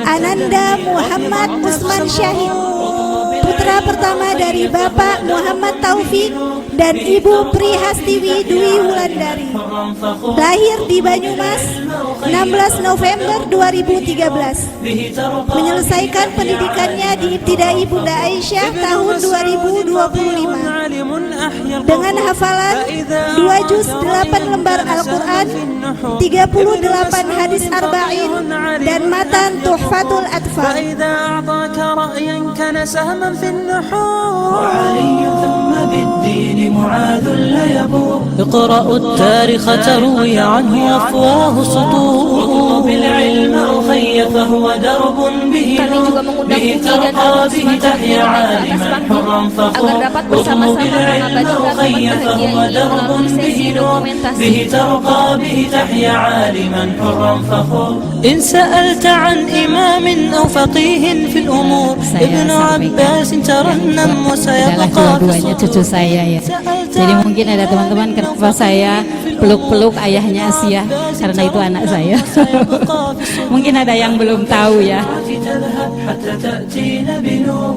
[SPEAKER 2] Ananda Muhammad Usman Syahid, putra pertama dari Bapak Muhammad Taufik dan Ibu Prihastiwi Dwi Wulandari. Lahir di Banyumas 16 November 2013. Menyelesaikan pendidikannya di Ibtidai Bunda Aisyah tahun 2025 dengan hafalan 2 juz 8 lembar Al-Quran, 38 hadis arba'in dan matan Tuhfatul Atfal.
[SPEAKER 3] معاذ لا يبور اقرأوا التاريخ تروي عنه أفواه سطور اطلب العلم أخي فهو درب به نور به ترقى به تحيا عالما حرا فخور اطلب العلم أخي فهو درب به نور به ترقى به تحيا عالما حرا فخور إن سألت عن إمام أو فقيه في الأمور ابن عباس ترنم وسيبقى في
[SPEAKER 5] cucu saya ya. Jadi mungkin ada teman-teman kenapa saya peluk-peluk ayahnya Asia, karena itu anak saya. Mungkin ada yang belum tahu ya.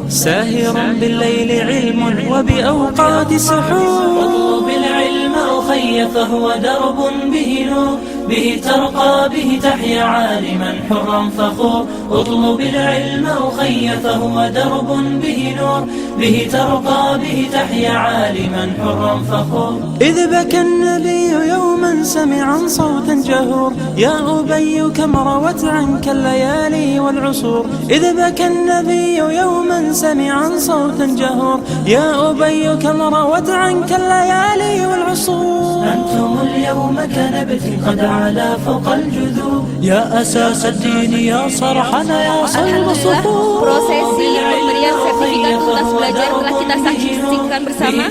[SPEAKER 3] ساهر بالليل علم وبأوقات سحور اطلب العلم أخي أخي فهو درب به نور به ترقى به تحيا عالما حرا فخور اطلب العلم أخي فهو درب به نور به ترقى به تحيا عالما حرا فخور إذ بكى النبي يوما سمعا صوتا جهور يا أبي كم روت عنك الليالي والعصور إذ بكى النبي يوما سمعا صوتا جهور يا أبي كم روت عنك الليالي والعصور أنتم اليوم كنبت قد علا فوق الجذور يا أساس الدين يا صرحنا يا صلب الصفور
[SPEAKER 1] prosesi pemberian sertifikat tuntas belajar telah kita saksikan bersama,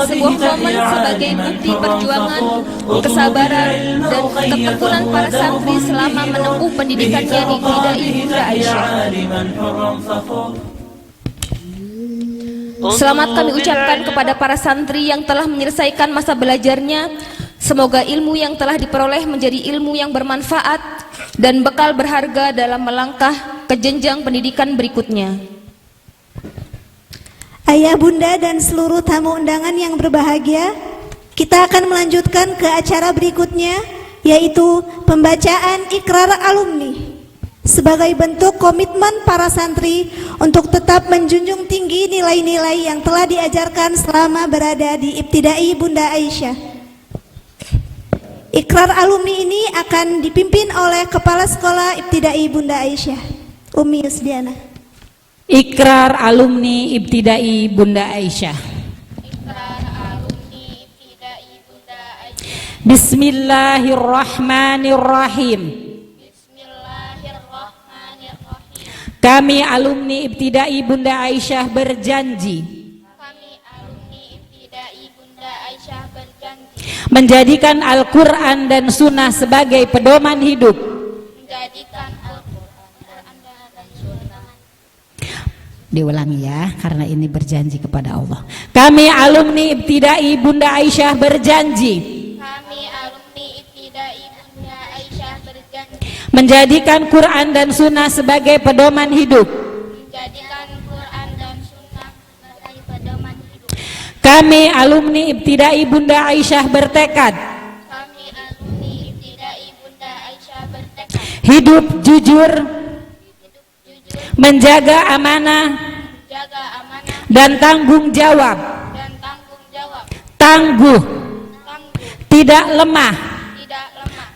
[SPEAKER 1] sebuah momen sebagai bukti perjuangan, kesabaran, dan ketekunan para santri selama menempuh pendidikannya di Ibtidai Bunda Aisyah. Selamat kami ucapkan kepada para santri yang telah menyelesaikan masa belajarnya. Semoga ilmu yang telah diperoleh menjadi ilmu yang bermanfaat dan bekal berharga dalam melangkah ke jenjang pendidikan berikutnya.
[SPEAKER 2] Ayah, bunda, dan seluruh tamu undangan yang berbahagia, kita akan melanjutkan ke acara berikutnya, yaitu pembacaan ikrar alumni. Sebagai bentuk komitmen para santri untuk tetap menjunjung tinggi nilai-nilai yang telah diajarkan selama berada di Ibtidai Bunda Aisyah. Ikrar alumni ini akan dipimpin oleh Kepala Sekolah Ibtidai Bunda Aisyah, Umi Yusdiana.
[SPEAKER 5] Ikrar alumni Ibtidai Bunda Aisyah. Bismillahirrahmanirrahim. Kami alumni Ibtidai Bunda Aisyah berjanji menjadikan Al-Quran dan Sunnah sebagai pedoman hidup, diulangi ya, karena ini berjanji kepada Allah. Kami alumni Ibtidai Bunda Aisyah berjanji menjadikan Quran dan Sunnah sebagai pedoman hidup. Kami alumni Ibtidai Bunda Aisyah bertekad hidup jujur, menjaga amanah dan tanggung jawab, tangguh, tidak lemah,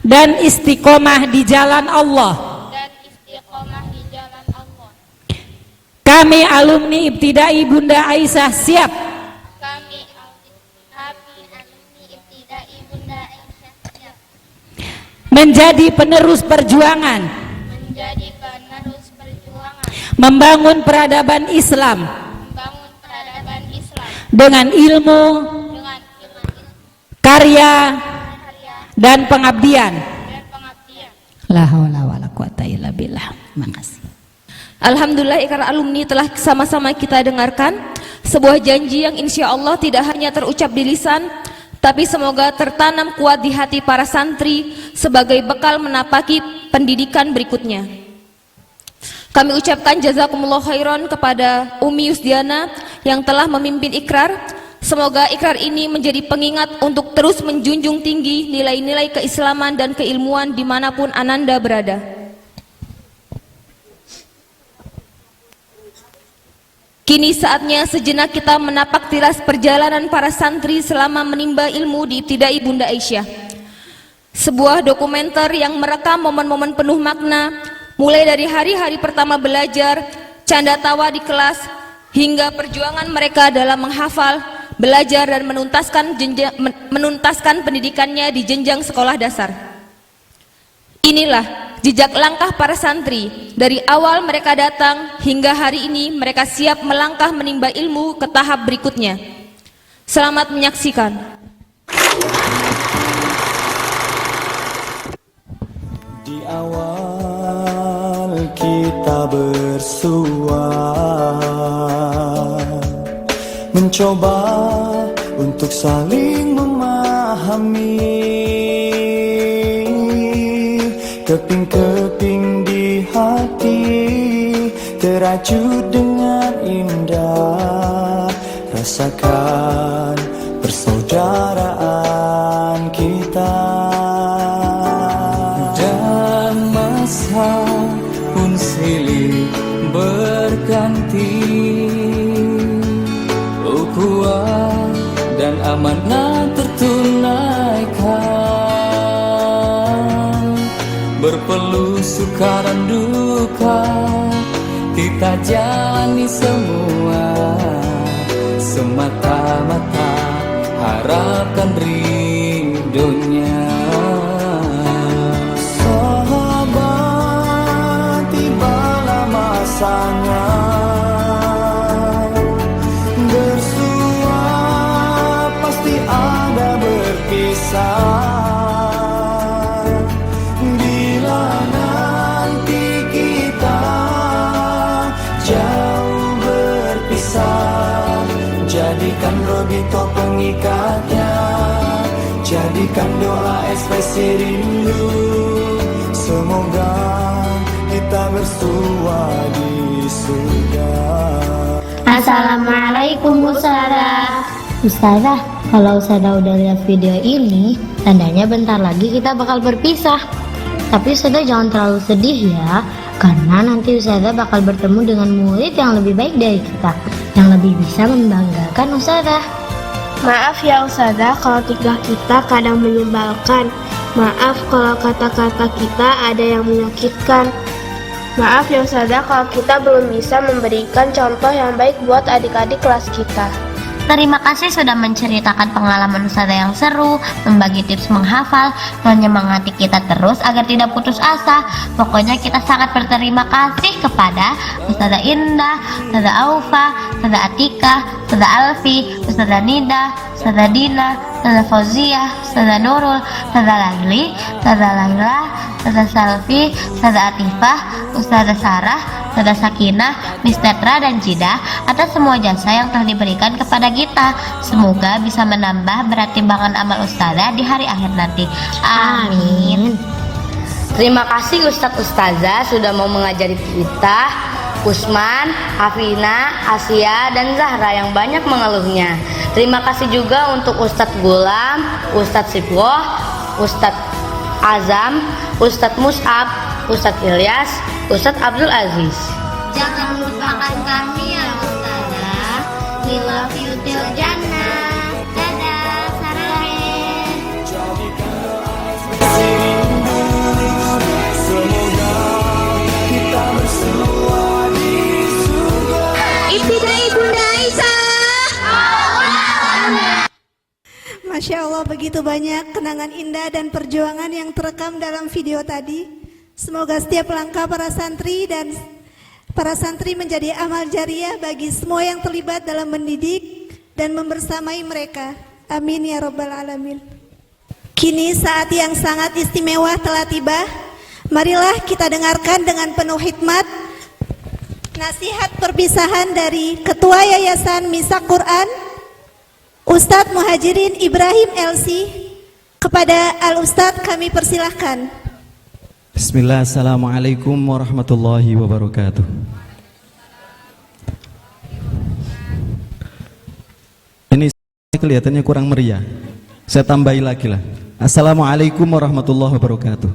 [SPEAKER 5] dan istiqomah di jalan Allah. Kami alumni Ibtidai Bunda Aisyah siap menjadi penerus perjuangan, membangun peradaban Islam dengan ilmu, karya, dan pengabdian. La haula wala quwata illa billah. Makasih.
[SPEAKER 1] Alhamdulillah, ikrar alumni telah sama-sama kita dengarkan. Sebuah janji yang insya Allah tidak hanya terucap di lisan, tapi semoga tertanam kuat di hati para santri sebagai bekal menapaki pendidikan berikutnya. Kami ucapkan jazakumullah khairan kepada Umi Yusdiana yang telah memimpin ikrar. Semoga ikrar ini menjadi pengingat untuk terus menjunjung tinggi nilai-nilai keislaman dan keilmuan dimanapun Ananda berada. Kini saatnya sejenak kita menapak tilas perjalanan para santri selama menimba ilmu di Ibtidai Bunda Aisyah. Sebuah dokumenter yang merekam momen-momen penuh makna, mulai dari hari-hari pertama belajar, canda tawa di kelas, hingga perjuangan mereka dalam menghafal, belajar, dan menuntaskan pendidikannya di jenjang sekolah dasar. Inilah jejak langkah para santri dari awal mereka datang hingga hari ini mereka siap melangkah menimba ilmu ke tahap berikutnya. Selamat menyaksikan.
[SPEAKER 8] Di awal kita bersua, mencoba untuk saling memahami. Keping-keping di hati terajut dengan indah, rasakan persaudaraan
[SPEAKER 9] pun silih berganti. Ukhuwah dan amanah tertunaikan, berpeluh suka dan duka kita jalani semua, semata-mata harapkan ridhonya.
[SPEAKER 8] Sahabat, tibalah masanya bersua, pasti ada berpisah. Bila nanti kita jauh berpisah, jadikan rogito pengikatnya, jadikan doa ekspresi rindu. Semoga kita bersua di surga.
[SPEAKER 10] Assalamualaikum Ustazah. Ustazah, kalau Ustazah udah lihat video ini, tandanya bentar lagi kita bakal berpisah. Tapi Ustazah jangan terlalu sedih ya, karena nanti Ustazah bakal bertemu dengan murid yang lebih baik dari kita, yang lebih bisa membanggakan Ustazah.
[SPEAKER 11] Maaf ya Ustazah kalau tingkah kita kadang menyebalkan. Maaf kalau kata-kata kita ada yang menyakitkan. Maaf ya Ustazah kalau kita belum bisa memberikan contoh yang baik buat adik-adik kelas kita.
[SPEAKER 10] Terima kasih sudah menceritakan pengalaman Ustazah yang seru, membagi tips menghafal, menyemangati kita terus agar tidak putus asa. Pokoknya kita sangat berterima kasih kepada Ustazah Indah, Ustazah Aufa, Ustazah Atika, Ustazah Alfi, Ustazah Nida, Ustazah Dina, Ustazah Fauzia, Ustazah Nurul, Ustazah Laili, Ustazah Laila, Ustazah Salfi, Ustazah Atifah, Ustazah Sarah, Ustazah Sakinah, Miss Tetra dan Jida atas semua jasa yang telah diberikan kepada kita. Semoga bisa menambah berat timbangan amal Ustazah di hari akhir nanti. Amin.
[SPEAKER 12] Terima kasih Ustadz Ustazah sudah mau mengajari kita, Usman, Hafina, Asia, dan Zahra yang banyak mengeluhnya. Terima kasih juga untuk Ustadz Gulam, Ustadz Sifwoh, Ustadz Azam, Ustadz Mus'ab, Ustadz Ilyas, Ustadz Abdul Aziz.
[SPEAKER 10] Jangan lupakan kami ya Ustazah. We love you till Jannah. Dadah, Sarah.
[SPEAKER 8] Semoga kita bersua di surga.
[SPEAKER 2] Ibtidai Bunda Aisyah. Masya Allah, begitu banyak kenangan indah dan perjuangan yang terekam dalam video tadi. Semoga setiap langkah para santri menjadi amal jariah bagi semua yang terlibat dalam mendidik dan membersamai mereka. Amin ya rabbal alamin. Kini saat yang sangat istimewa telah tiba. Marilah kita dengarkan dengan penuh hikmat nasihat perpisahan dari Ketua Yayasan Misak Quran, Ustadz Muhajirin Ibrahim LC. Kepada Al-Ustadz kami persilahkan.
[SPEAKER 13] Bismillah, assalamualaikum warahmatullahi wabarakatuh. Ini kelihatannya kurang meriah. Saya tambahi lagi lah. Assalamualaikum warahmatullahi wabarakatuh.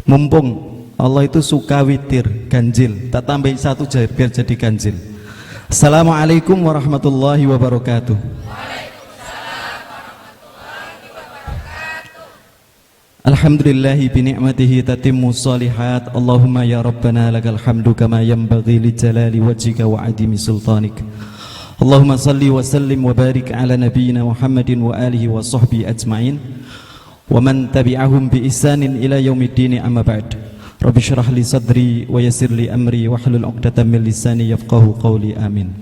[SPEAKER 13] Mumpung Allah itu suka witir, ganjil, tak tambahin satu biar jadi ganjil. Assalamualaikum warahmatullahi wabarakatuh. Alhamdulillahi bini'matihi tatimmu salihat. Allahumma ya Rabbana lakal hamdu kama yanbaghi li jalali wajhika wa adimi sultanik. Allahumma salli wa sallim wa barik ala nabiyyina Muhammadin wa alihi wa sahbihi ajma'in wa man tabi'ahum bi ihsanin ila yaumiddin, amma ba'd. Rabbi syrah li sadri wa yassir li amri wa hlul 'uqdatam min lisani yafqahu qawli. Amin.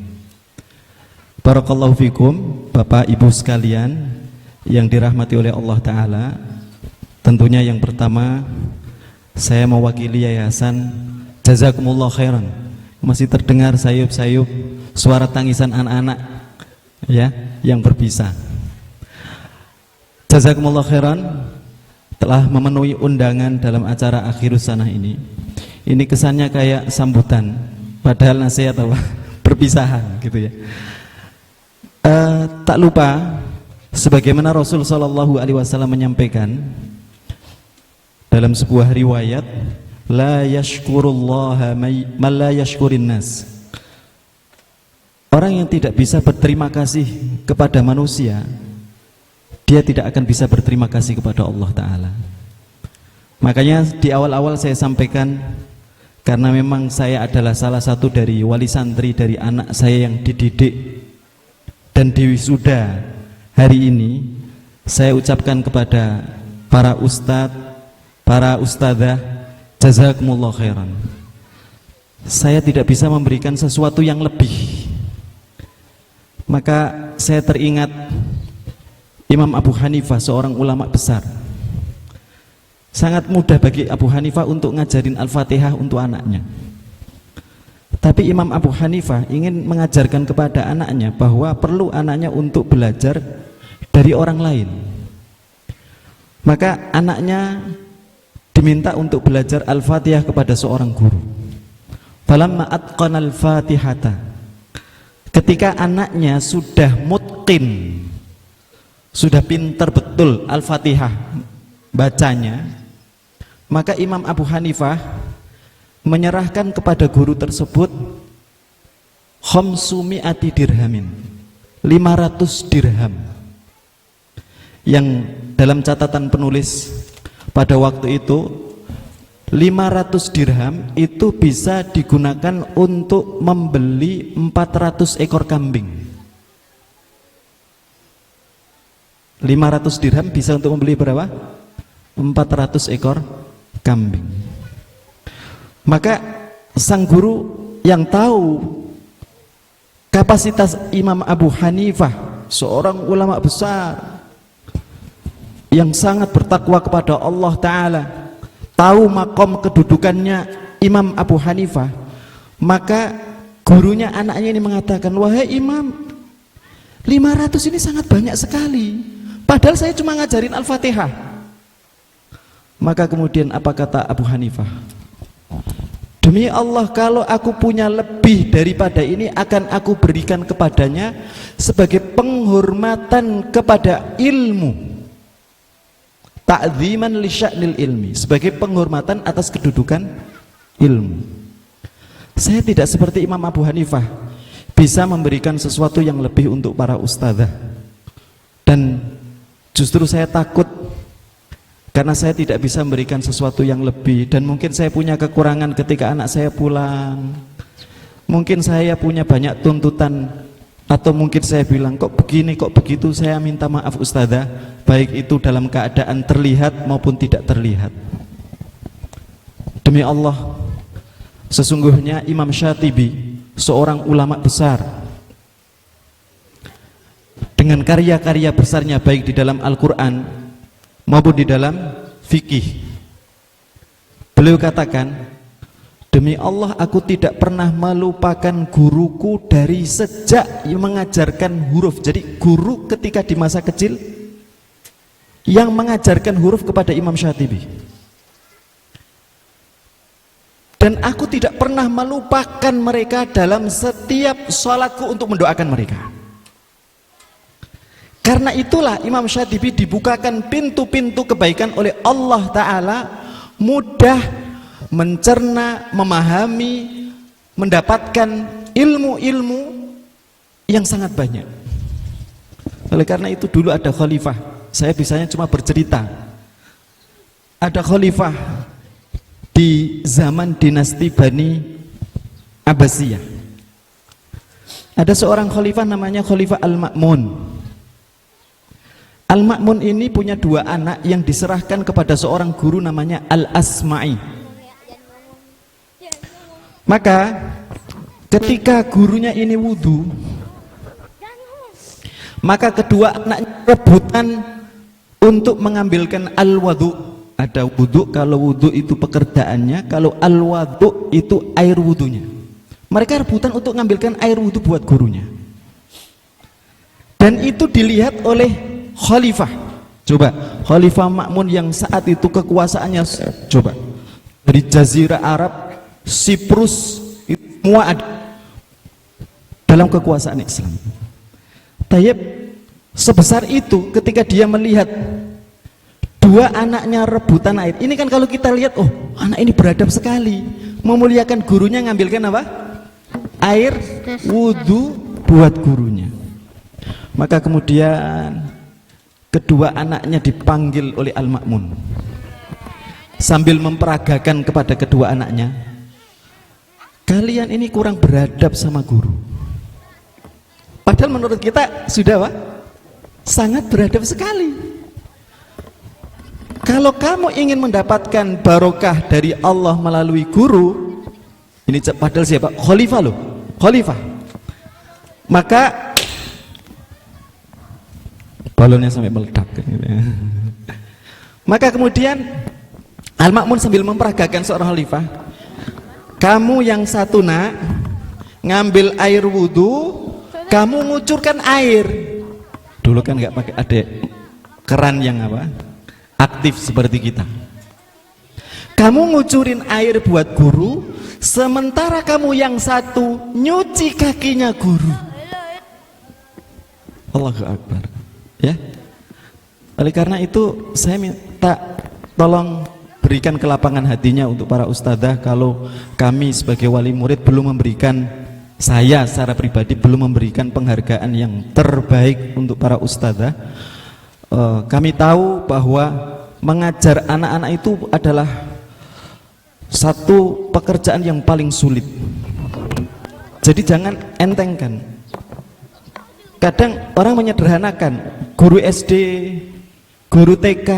[SPEAKER 13] Barakallahu fikum, Bapak Ibu sekalian yang dirahmati oleh Allah Ta'ala. Tentunya yang pertama saya mewakili yayasan Jazakumullah khairan. Masih terdengar sayup-sayup suara tangisan anak-anak ya yang berpisah. Jazakumullah khairan telah memenuhi undangan dalam acara Akhirus Sanah ini. Ini kesannya kayak sambutan, padahal nasihat apa? Perpisahan gitu ya. Tak lupa sebagaimana Rasul Shallallahu Alaihi Wasallam menyampaikan, Dalam sebuah riwayat, la yashkurullaha man la yashkurin nas. Orang yang tidak bisa berterima kasih kepada manusia, dia tidak akan bisa berterima kasih kepada Allah Ta'ala. Makanya di awal-awal saya sampaikan, karena memang saya adalah salah satu dari wali santri dari anak saya yang dididik dan diwisuda hari ini, saya ucapkan kepada para ustadz, para ustadzah, jazakumullah khairan. Saya tidak bisa memberikan sesuatu yang lebih. Maka saya teringat Imam Abu Hanifah, seorang ulama besar. Sangat mudah bagi Abu Hanifah untuk ngajarin Al-Fatihah untuk anaknya. Tapi Imam Abu Hanifah ingin mengajarkan kepada anaknya bahwa perlu anaknya untuk belajar dari orang lain. Maka anaknya diminta untuk belajar Al-Fatihah kepada seorang guru. Falamma atqanal Fatihata, ketika anaknya sudah mutqin, sudah pintar betul Al-Fatihah bacanya, maka Imam Abu Hanifah menyerahkan kepada guru tersebut khamsumi'ati dirhamin, 500 dirham, yang dalam catatan penulis pada waktu itu 500 dirham itu bisa digunakan untuk membeli 400 ekor kambing. 500 dirham bisa untuk membeli berapa? 400 ekor kambing. Maka sang guru yang tahu kapasitas Imam Abu Hanifah, seorang ulama besar yang sangat bertakwa kepada Allah Ta'ala, tahu makom kedudukannya Imam Abu Hanifah, maka gurunya anaknya ini mengatakan, wahai Imam, 500 ini sangat banyak sekali, padahal saya cuma ngajarin Al-Fatihah. Maka kemudian apa kata Abu Hanifah? Demi Allah, kalau aku punya lebih daripada ini akan aku berikan kepadanya sebagai penghormatan kepada ilmu, ta'ziman li sya'nil ilmi, sebagai penghormatan atas kedudukan ilmu. Saya tidak seperti Imam Abu Hanifah bisa memberikan sesuatu yang lebih untuk para ustadzah, dan justru saya takut karena saya tidak bisa memberikan sesuatu yang lebih, dan mungkin saya punya kekurangan ketika anak saya pulang, mungkin saya punya banyak tuntutan, atau mungkin saya bilang kok begini, kok begitu, saya minta maaf ustadzah, baik itu dalam keadaan terlihat maupun tidak terlihat. Demi Allah, sesungguhnya Imam Syatibi, seorang ulama besar, dengan karya-karya besarnya baik di dalam Al-Quran maupun di dalam fikih, beliau katakan, demi Allah aku tidak pernah melupakan guruku dari sejak mengajarkan huruf. Jadi guru ketika di masa kecil yang mengajarkan huruf kepada Imam Syatibi, dan aku tidak pernah melupakan mereka dalam setiap sholatku untuk mendoakan mereka. Karena itulah Imam Syatibi dibukakan pintu-pintu kebaikan oleh Allah Ta'ala, mudah mencerna, memahami, mendapatkan ilmu-ilmu yang sangat banyak. Oleh karena itu dulu ada khalifah, saya bisanya cuma bercerita, ada khalifah di zaman dinasti Bani Abbasiyah. Ada seorang khalifah namanya Khalifah Al-Ma'mun. Al-Ma'mun ini punya dua anak yang diserahkan kepada seorang guru namanya Al-Asma'i. Maka ketika gurunya ini wudu, maka kedua anaknya rebutan untuk mengambilkan al-wadu. Ada wudu, kalau wudu itu pekerjaannya, kalau al-wadu itu air wudunya. Mereka rebutan untuk mengambilkan air wudu buat gurunya, dan itu dilihat oleh khalifah. Coba, Khalifah Ma'mun yang saat itu kekuasaannya, coba, dari Jazirah Arab, Siprus, semua ada dalam kekuasaan Islam. Tayyib, sebesar itu ketika dia melihat Dua anaknya rebutan air. Ini kan kalau kita lihat, oh anak ini beradab sekali, memuliakan gurunya, ngambilkan apa? Air wudhu buat gurunya. Maka kemudian kedua anaknya dipanggil oleh Al-Ma'mun sambil memperagakan kepada kedua anaknya, kalian ini kurang beradab sama guru. Padahal menurut kita sudah apa? Sangat beradab sekali. Kalau kamu ingin mendapatkan barokah dari Allah melalui guru, ini padahal siapa? Khalifah loh, khalifah. Maka balonnya sampai meledak. Maka kemudian Al-Ma'mun sambil memperagakan seorang khalifah, kamu yang satu nak, ngambil air wudhu, kamu ngucurkan air. Dulu kan nggak pakai ada keran yang apa? Aktif seperti kita. Kamu ngucurin air buat guru, sementara kamu yang satu nyuci kakinya guru. Allahu Akbar. Ya. Oleh karena itu saya minta tolong berikan kelapangan hatinya untuk para ustadzah. Kalau kami sebagai wali murid belum memberikan, saya secara pribadi belum memberikan penghargaan yang terbaik untuk para ustadzah. Kami tahu bahwa mengajar anak-anak itu adalah satu pekerjaan yang paling sulit. Jadi jangan entengkan. Kadang orang menyederhanakan guru SD, guru TK,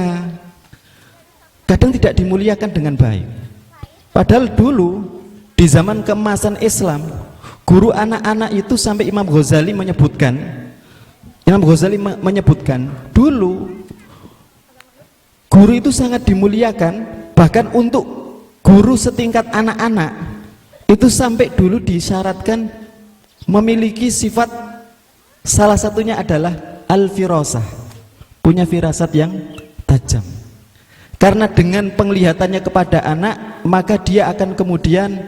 [SPEAKER 13] kadang tidak dimuliakan dengan baik. Padahal dulu di zaman keemasan Islam, guru anak-anak itu sampai Imam Ghazali menyebutkan dulu guru itu sangat dimuliakan. Bahkan untuk guru setingkat anak-anak itu sampai dulu disyaratkan memiliki sifat, salah satunya adalah al-firasah, punya firasat yang tajam. Karena dengan penglihatannya kepada anak, maka dia akan kemudian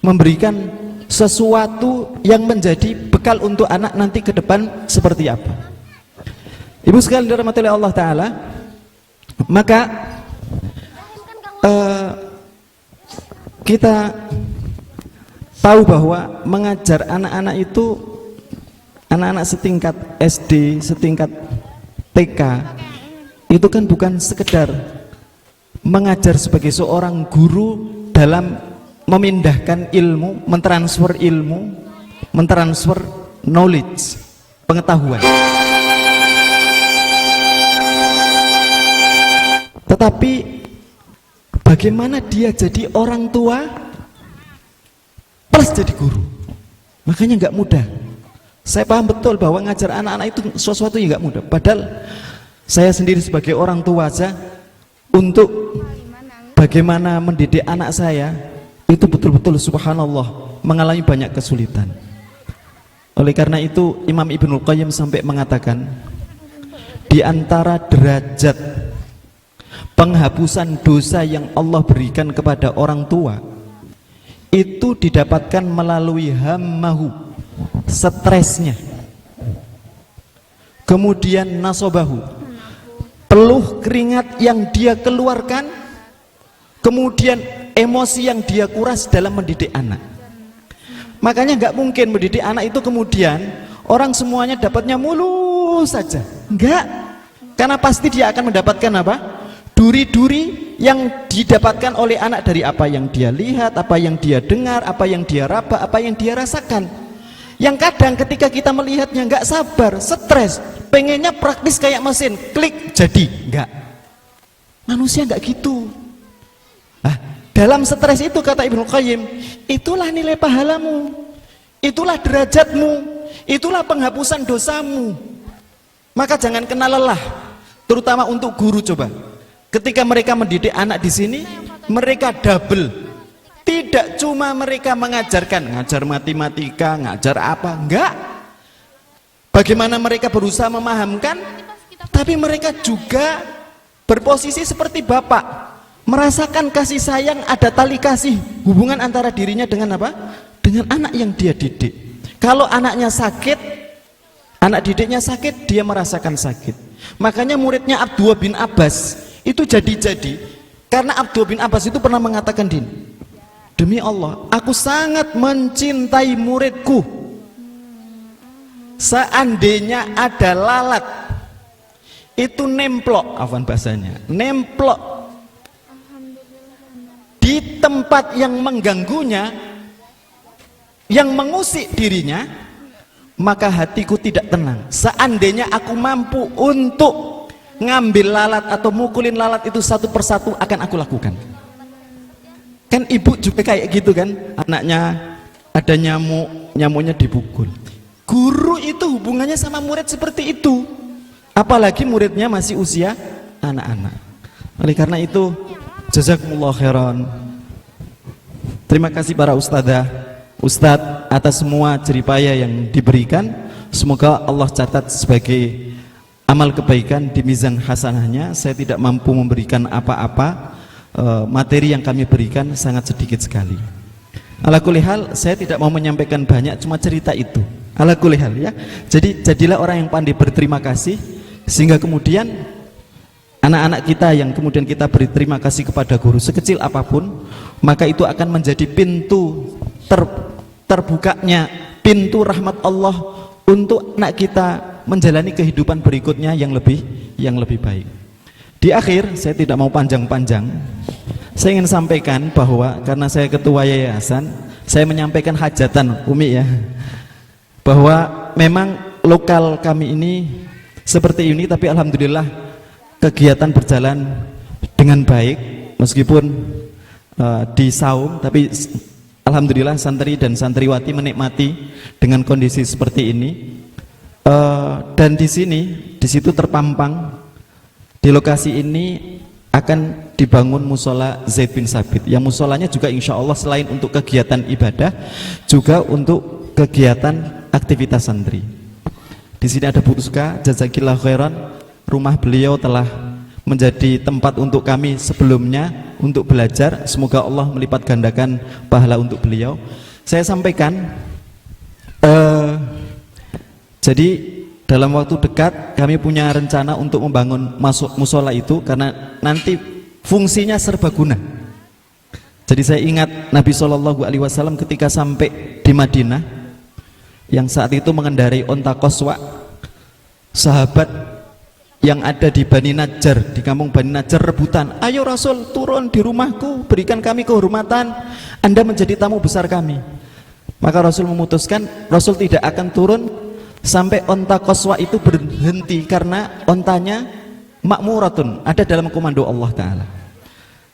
[SPEAKER 13] memberikan sesuatu yang menjadi bekal untuk anak nanti ke depan seperti apa. Ibu sekalian dirahmati oleh Allah Ta'ala, maka kita tahu bahwa mengajar anak-anak itu, anak-anak setingkat SD, setingkat TK, itu kan bukan sekedar mengajar sebagai seorang guru dalam memindahkan ilmu, mentransfer knowledge, pengetahuan. Tetapi bagaimana dia jadi orang tua plus jadi guru? Makanya nggak mudah. Saya paham betul bahwa ngajar anak-anak itu sesuatu yang nggak mudah. Padahal saya sendiri sebagai orang tua saja, untuk bagaimana mendidik anak saya itu betul-betul subhanallah mengalami banyak kesulitan. Oleh karena itu Imam Ibnul Qayyim sampai mengatakan, di antara derajat penghapusan dosa yang Allah berikan kepada orang tua itu didapatkan melalui hammahu, stresnya, kemudian nasobahu, peluh keringat yang dia keluarkan, kemudian emosi yang dia kuras dalam mendidik anak. Makanya nggak mungkin mendidik anak itu kemudian orang semuanya dapatnya mulus saja, enggak, karena pasti dia akan mendapatkan apa? Duri-duri yang didapatkan oleh anak dari apa yang dia lihat, apa yang dia dengar, apa yang dia raba, apa yang dia rasakan. Yang kadang ketika kita melihatnya nggak sabar, stres, pengennya praktis kayak mesin, klik jadi, enggak. Manusia nggak gitu. Nah, dalam stres itu kata Ibnu Qayyim, itulah nilai pahalamu, itulah derajatmu, itulah penghapusan dosamu. Maka jangan kena lelah, terutama untuk guru. Coba ketika mereka mendidik anak di sini, mereka double. Tidak cuma mereka ngajar matematika, ngajar apa, enggak. Bagaimana mereka berusaha memahamkan, tapi mereka juga berposisi seperti bapak, merasakan kasih sayang, ada tali kasih, hubungan antara dirinya dengan apa? Dengan anak yang dia didik. Kalau anaknya sakit, anak didiknya sakit, dia merasakan sakit. Makanya muridnya Abdullah bin Abbas Itu jadi karena Abdullah bin Abbas itu pernah mengatakan, demi Allah, aku sangat mencintai muridku. Seandainya ada lalat itu nemplok, afwan bahasanya, nemplok di tempat yang mengganggunya, yang mengusik dirinya, maka hatiku tidak tenang. Seandainya aku mampu untuk ngambil lalat atau mukulin lalat itu satu persatu, akan aku lakukan. Kan ibu juga kayak gitu kan, anaknya ada nyamuknya dipukul. Guru itu hubungannya sama murid seperti itu, apalagi muridnya masih usia anak-anak. Oleh karena itu, jazakumullah khairan. Terima kasih para ustadz atas semua jeripaya yang diberikan. Semoga Allah catat sebagai amal kebaikan di mizan hasanahnya. Saya tidak mampu memberikan apa-apa, materi yang kami berikan sangat sedikit sekali. Ala kulli hal, saya tidak mau menyampaikan banyak, cuma cerita itu. Ala kulli hal ya. Jadi jadilah orang yang pandai berterima kasih, sehingga kemudian anak-anak kita yang kemudian kita beri terima kasih kepada guru sekecil apapun, maka itu akan menjadi pintu terbukanya pintu rahmat Allah untuk anak kita menjalani kehidupan berikutnya yang lebih baik. Di akhir, saya tidak mau panjang-panjang, saya ingin sampaikan bahwa karena saya ketua yayasan, saya menyampaikan hajatan Umi ya, bahwa memang lokal kami ini seperti ini, tapi alhamdulillah kegiatan berjalan dengan baik, meskipun di saum, tapi alhamdulillah santri dan santriwati menikmati dengan kondisi seperti ini. Dan di situ terpampang di lokasi ini akan dibangun musola Zaid bin Sabit, yang musolanya juga insya Allah selain untuk kegiatan ibadah juga untuk kegiatan aktivitas santri. Di sini ada Bu Uska, jazakillah khairan. Rumah beliau telah menjadi tempat untuk kami sebelumnya untuk belajar. Semoga Allah melipat gandakan pahala untuk beliau. Saya sampaikan, jadi dalam waktu dekat kami punya rencana untuk membangun musola itu, karena nanti fungsinya serbaguna. Jadi saya ingat Nabi SAW ketika sampai di Madinah, yang saat itu mengendarai onta Qaswa, sahabat yang ada di Bani Najjar, di kampung Bani Najjar rebutan, ayo Rasul turun di rumahku, berikan kami kehormatan, Anda menjadi tamu besar kami. Maka Rasul memutuskan Rasul tidak akan turun sampai onta Qaswa itu berhenti, karena ontanya makmuratun, ada dalam komando Allah Ta'ala.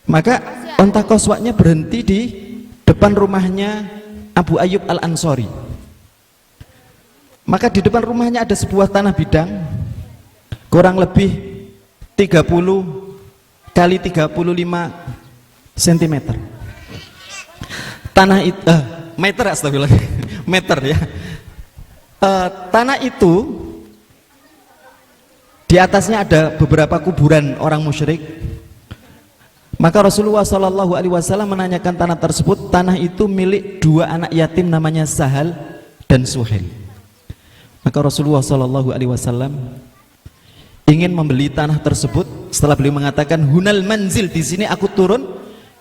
[SPEAKER 13] Maka onta Qaswanya berhenti di depan rumahnya Abu Ayyub Al-Ansori. Maka di depan rumahnya ada sebuah tanah bidang kurang lebih 30 kali 35 cm. Tanah itu meter, astagfirullah, meter ya. Tanah itu di atasnya ada beberapa kuburan orang musyrik. Maka Rasulullah SAW menanyakan tanah tersebut. Tanah itu milik dua anak yatim namanya Sahal dan Suhail. Maka Rasulullah SAW ingin membeli tanah tersebut. Setelah beliau mengatakan hunal manzil, di sini aku turun,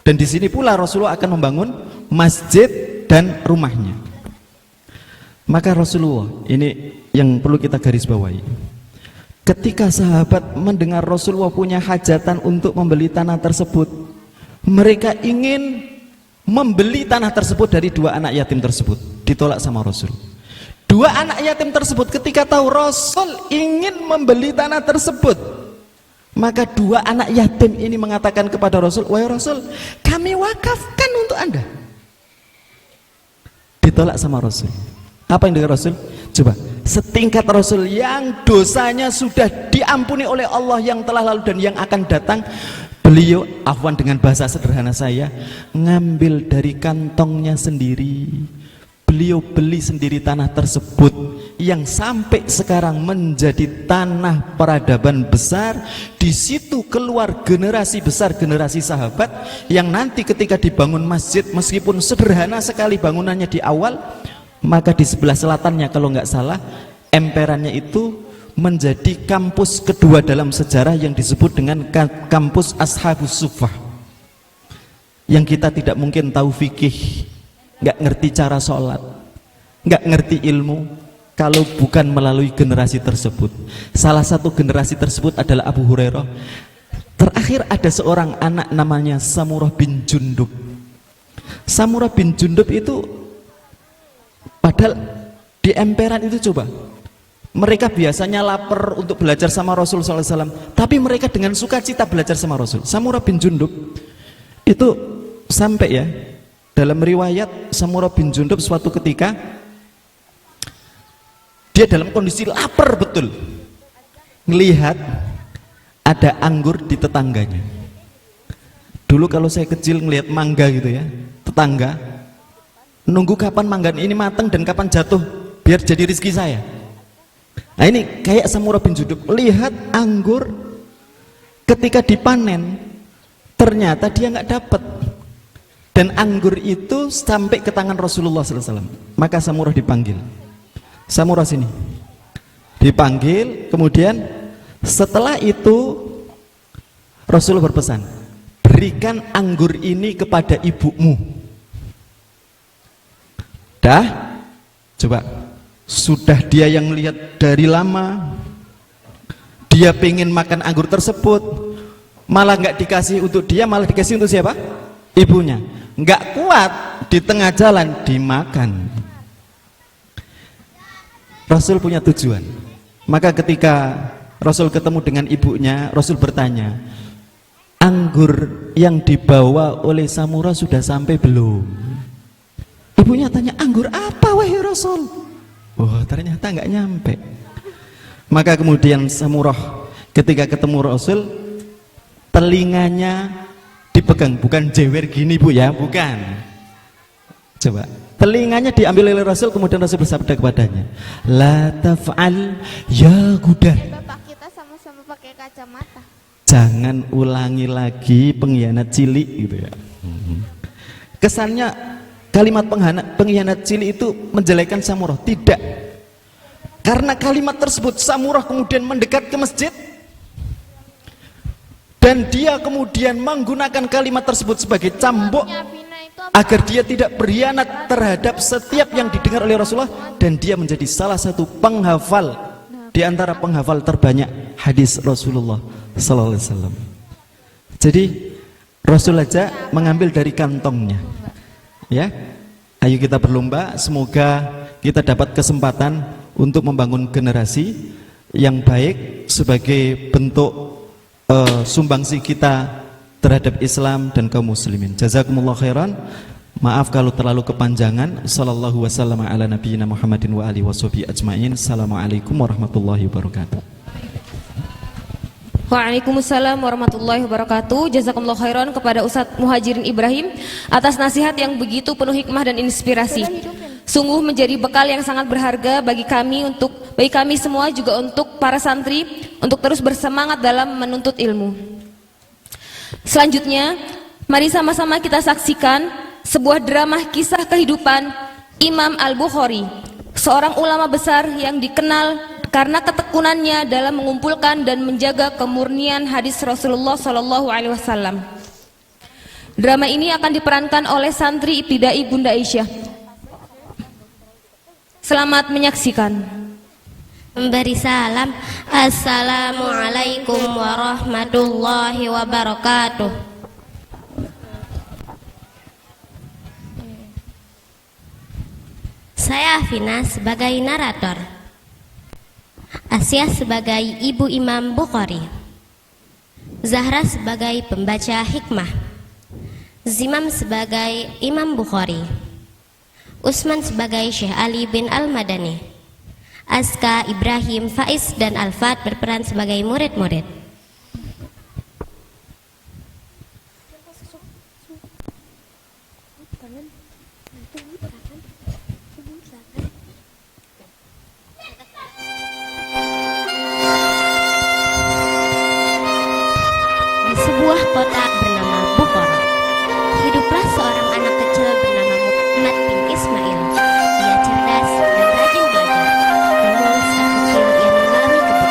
[SPEAKER 13] dan di sini pula Rasulullah akan membangun masjid dan rumahnya. Maka Rasulullah, ini yang perlu kita garis bawahi, ketika sahabat mendengar Rasulullah punya hajatan untuk membeli tanah tersebut, mereka ingin membeli tanah tersebut dari dua anak yatim tersebut. Ditolak sama Rasul. Dua anak yatim tersebut ketika tahu Rasul ingin membeli tanah tersebut, maka dua anak yatim ini mengatakan kepada Rasul, wahai Rasul, kami wakafkan untuk Anda. Ditolak sama Rasul. Apa yang dengan Rasul? Coba, setingkat Rasul yang dosanya sudah diampuni oleh Allah yang telah lalu dan yang akan datang, beliau, afwan dengan bahasa sederhana saya, ngambil dari kantongnya sendiri. Beliau beli sendiri tanah tersebut yang sampai sekarang menjadi tanah peradaban besar. Di situ keluar generasi besar, generasi sahabat yang nanti ketika dibangun masjid, meskipun sederhana sekali bangunannya di awal, maka di sebelah selatannya kalau nggak salah emperannya itu menjadi kampus kedua dalam sejarah yang disebut dengan kampus Ashabus Suffah, yang kita tidak mungkin tahu fikih, nggak ngerti cara sholat, nggak ngerti ilmu kalau bukan melalui generasi tersebut. Salah satu generasi tersebut adalah Abu Hurairah. Terakhir ada seorang anak namanya Samurah bin Jundub. Samurah bin Jundub itu padahal di emperan itu, coba, mereka biasanya lapar untuk belajar sama Rasul SAW, tapi mereka dengan sukacita belajar sama Rasul. Samurah bin Jundub itu sampai ya, dalam riwayat Samurah bin Jundub suatu ketika dia dalam kondisi lapar betul, melihat ada anggur di tetangganya. Dulu kalau saya kecil ngelihat mangga gitu ya, tetangga nunggu kapan mangga ini matang dan kapan jatuh biar jadi rezeki saya. Nah ini kayak Samurah bin Jundub, lihat anggur ketika dipanen ternyata dia nggak dapat, dan anggur itu sampai ke tangan Rasulullah SAW. Maka Samurah dipanggil, Samurah sini, dipanggil. Kemudian setelah itu Rasulullah berpesan, berikan anggur ini kepada ibumu. Dah, coba, sudah dia yang melihat dari lama, dia pengen makan anggur tersebut, malah nggak dikasih untuk dia, malah dikasih untuk siapa? Ibunya. Nggak kuat, di tengah jalan dimakan. Rasul punya tujuan. Maka ketika Rasul ketemu dengan ibunya, Rasul bertanya, anggur yang dibawa oleh Samurah sudah sampai belum? Ibunya tanya, anggur apa wahai Rasul? Oh, ternyata nggak nyampe. Maka kemudian Samurah ketika ketemu Rasul, telinganya dipegang, bukan jewer gini bu ya, bukan. Coba, telinganya diambil oleh Rasul, kemudian Rasul bersabda kepadanya, la taf'al ya Gudar.
[SPEAKER 7] Bapak kita sama-sama pakai kacamata.
[SPEAKER 13] Jangan ulangi lagi pengkhianat cilik gitu ya. Kesannya kalimat pengkhianat cilik itu menjelekkan Samurah. Tidak, karena kalimat tersebut Samurah kemudian mendekat ke masjid dan dia kemudian menggunakan kalimat tersebut sebagai cambuk agar dia tidak berkhianat terhadap setiap yang didengar oleh Rasulullah, dan dia menjadi salah satu penghafal di antara penghafal terbanyak hadis Rasulullah sallallahu alaihi wasallam. Jadi Rasul aja mengambil dari kantongnya. Ya, ayo kita berlomba, semoga kita dapat kesempatan untuk membangun generasi yang baik sebagai bentuk sumbangsi kita terhadap Islam dan kaum muslimin. Jazakumullah khairan. Maaf kalau terlalu kepanjangan. Sallallahu wasallam ala nabiyina Muhammadin wa alihi washabihi ajmain. Assalamualaikum warahmatullahi wabarakatuh.
[SPEAKER 1] Waalaikumsalam warahmatullahi wabarakatuh. Jazakumullah khairan kepada Ustadz Muhajirin Ibrahim atas nasihat yang begitu penuh hikmah dan inspirasi. Sungguh menjadi bekal yang sangat berharga bagi kami semua, juga untuk para santri untuk terus bersemangat dalam menuntut ilmu. Selanjutnya, mari sama-sama kita saksikan sebuah drama kisah kehidupan Imam Al-Bukhari, seorang ulama besar yang dikenal karena ketekunannya dalam mengumpulkan dan menjaga kemurnian hadis Rasulullah SAW. Drama ini akan diperankan oleh santri ibtidai Bunda Aisyah. Selamat menyaksikan.
[SPEAKER 10] Memberi salam. Assalamualaikum warahmatullahi wabarakatuh. Saya Afina sebagai narator, Asia sebagai ibu Imam Bukhari, Zahra sebagai pembaca hikmah, Zimam sebagai Imam Bukhari, Usman sebagai Syekh Ali bin Al-Madani, Aska, Ibrahim, Faiz, dan Alfat berperan sebagai murid-murid. Di sebuah kota bernama Bukhara, hiduplah seorang anak kecil bernama Muhammad bin Ismail. Dia cerdas dan rajin belajar. Namun saat kecil ia mengalami kebutaan.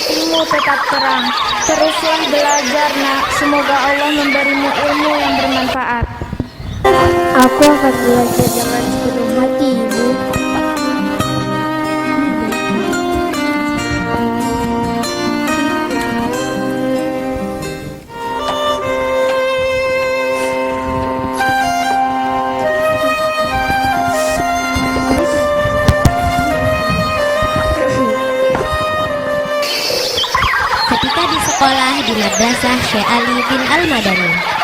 [SPEAKER 11] hatimu tetap terang. Teruslah belajar nak, semoga Allah memberimu ilmu yang bermanfaat.
[SPEAKER 14] Aku akan belajar dengan sepenuh hati, Ibu.
[SPEAKER 10] Ketika di sekolah di Madrasah Syekh Ali bin Al-Madani,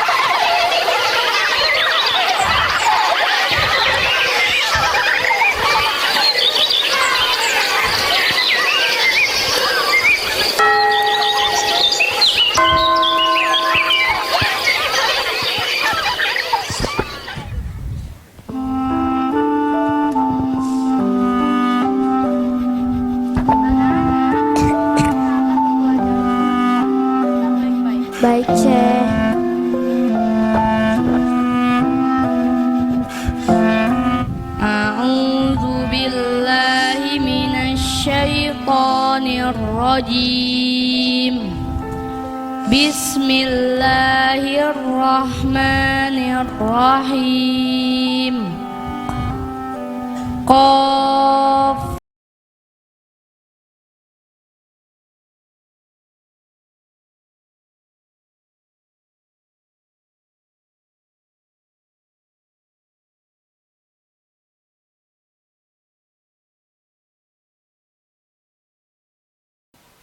[SPEAKER 14] Baik, Syekh.
[SPEAKER 15] A'udzu billahi minasyaitonir rajim. Bismillahirrahmanirrahim. Qaf.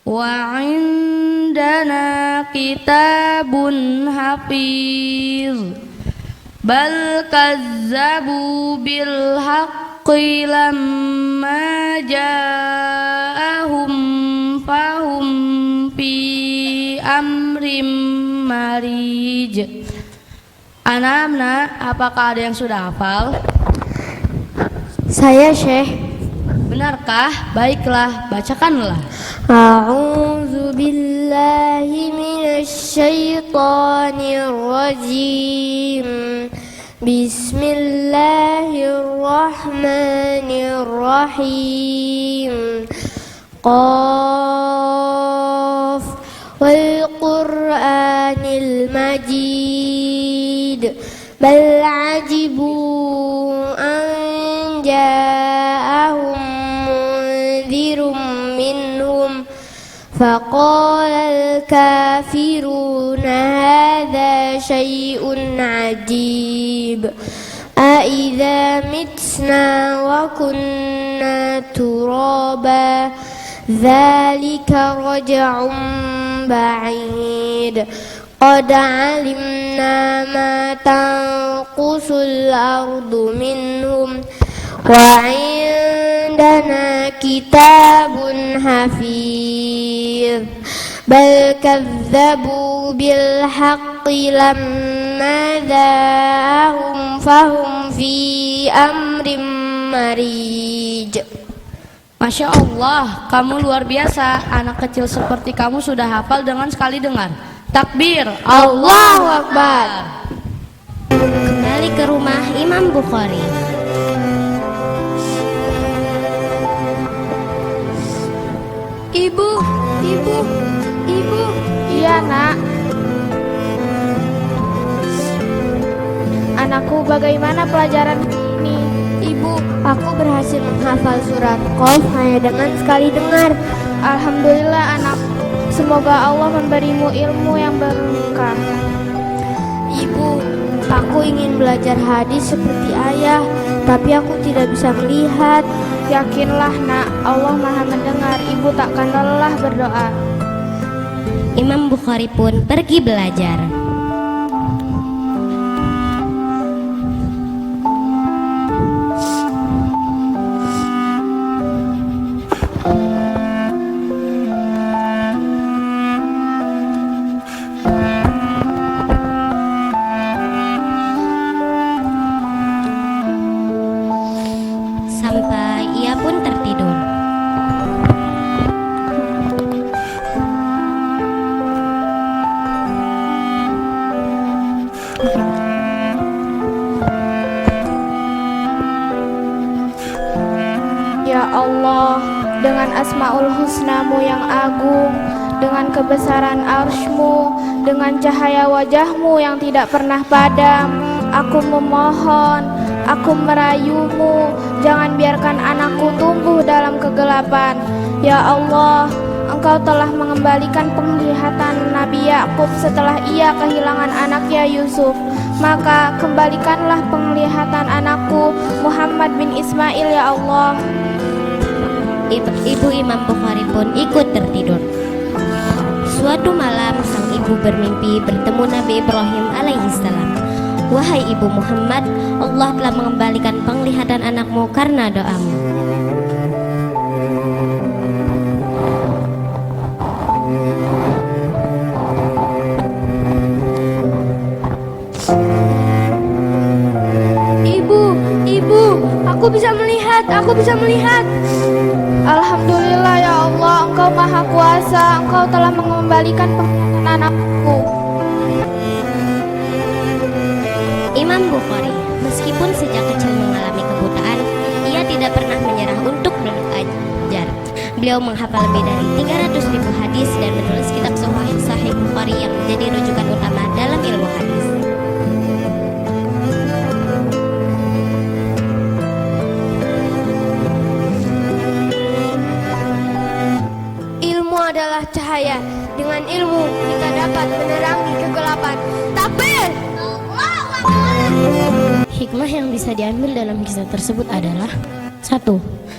[SPEAKER 15] Wa indana kitabun hafiz. Bal kazzabu bil haqqi lamma ja'ahum fahum fi amrim marij. Anak-anak, apakah ada yang sudah hafal?
[SPEAKER 14] Saya, Syekh.
[SPEAKER 15] Benarkah? Baiklah, bacakanlah.
[SPEAKER 14] A'udzu billahi minasyaitonir rajim. Bismillahirrahmanirrahim. Qaf wal Qur'anil Majid. Bal ajibu an ja'ahum mundzirum minhum faqala al-kafiruna hadza syai'un ajib. Aidza mitna wa kunna turaba dzalika raj'un ba'id. Qad alimna ma tanqusul ardu minhum wa indana kitabun hafiz. Bal kadzabu bil haqqi lamma ja'ahum fahum fi amrim marij.
[SPEAKER 15] Masya Allah, kamu luar biasa. Anak kecil seperti kamu sudah hafal dengan sekali dengar. Takbir, Allahu Akbar.
[SPEAKER 10] Kembali ke rumah Imam Bukhari.
[SPEAKER 11] Ibu. Iya, Nak. Anakku, bagaimana pelajaran ini? Ibu, aku berhasil menghafal surat Qaf hanya dengan sekali dengar. Alhamdulillah, anak. Semoga Allah memberimu ilmu yang berkah. Ibu, aku ingin belajar hadis seperti ayah, tapi aku tidak bisa melihat. Yakinlah, Nak, Allah Maha mendengar. Ibu takkan lelah berdoa.
[SPEAKER 10] Imam Bukhari pun pergi belajar. Sampai ia pun tertidur.
[SPEAKER 11] dengan asmaul husnamu yang agung, dengan kebesaran arsy-Mu, dengan cahaya wajah-Mu yang tidak pernah padam. Aku memohon, aku merayumu, jangan biarkan anakku tumbuh dalam kegelapan. Ya Allah, Engkau telah mengembalikan penglihatan Nabi Yakub setelah ia kehilangan anaknya Yusuf. Maka kembalikanlah penglihatan anakku Muhammad bin Ismail, ya Allah.
[SPEAKER 10] Ibu Imam Bukhari pun ikut tertidur. Suatu malam sang ibu bermimpi bertemu Nabi Ibrahim alaihissalam. Wahai ibu Muhammad, Allah telah mengembalikan penglihatan anakmu karena doamu.
[SPEAKER 11] Ibu, aku bisa melihat. Alhamdulillah ya Allah, Engkau Maha Kuasa, Engkau telah mengembalikan penglihatan anakku.
[SPEAKER 10] Imam Bukhari, meskipun sejak kecil mengalami kebutaan, ia tidak pernah menyerah untuk belajar. Beliau menghafal lebih dari 300.000 hadis dan menulis kitab Sahih Bukhari yang menjadi rujukan utama dalam ilmu hadis.
[SPEAKER 14] Ilmu adalah cahaya. Dengan ilmu kita dapat menerangi kegelapan. Takbir!
[SPEAKER 10] Hikmah yang bisa diambil dalam kisah tersebut adalah: 1.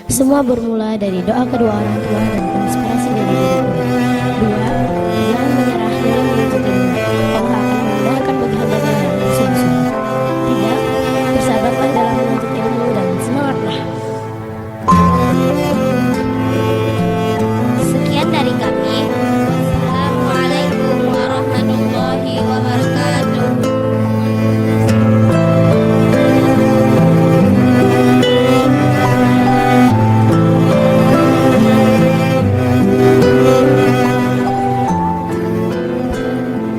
[SPEAKER 10] Semua bermula dari doa kedua orang tua dan inspirasi dari diri. 2. Jangan menyerah dalam menuntut ilmu. Allah akan memudahkan bagi hamba yang bersungguh-sungguh. 3. Bersabarlah dalam menuntut ilmu dan semangatlah. Sekian dari kami. Wassalamualaikum warahmatullahi wabarakatuh.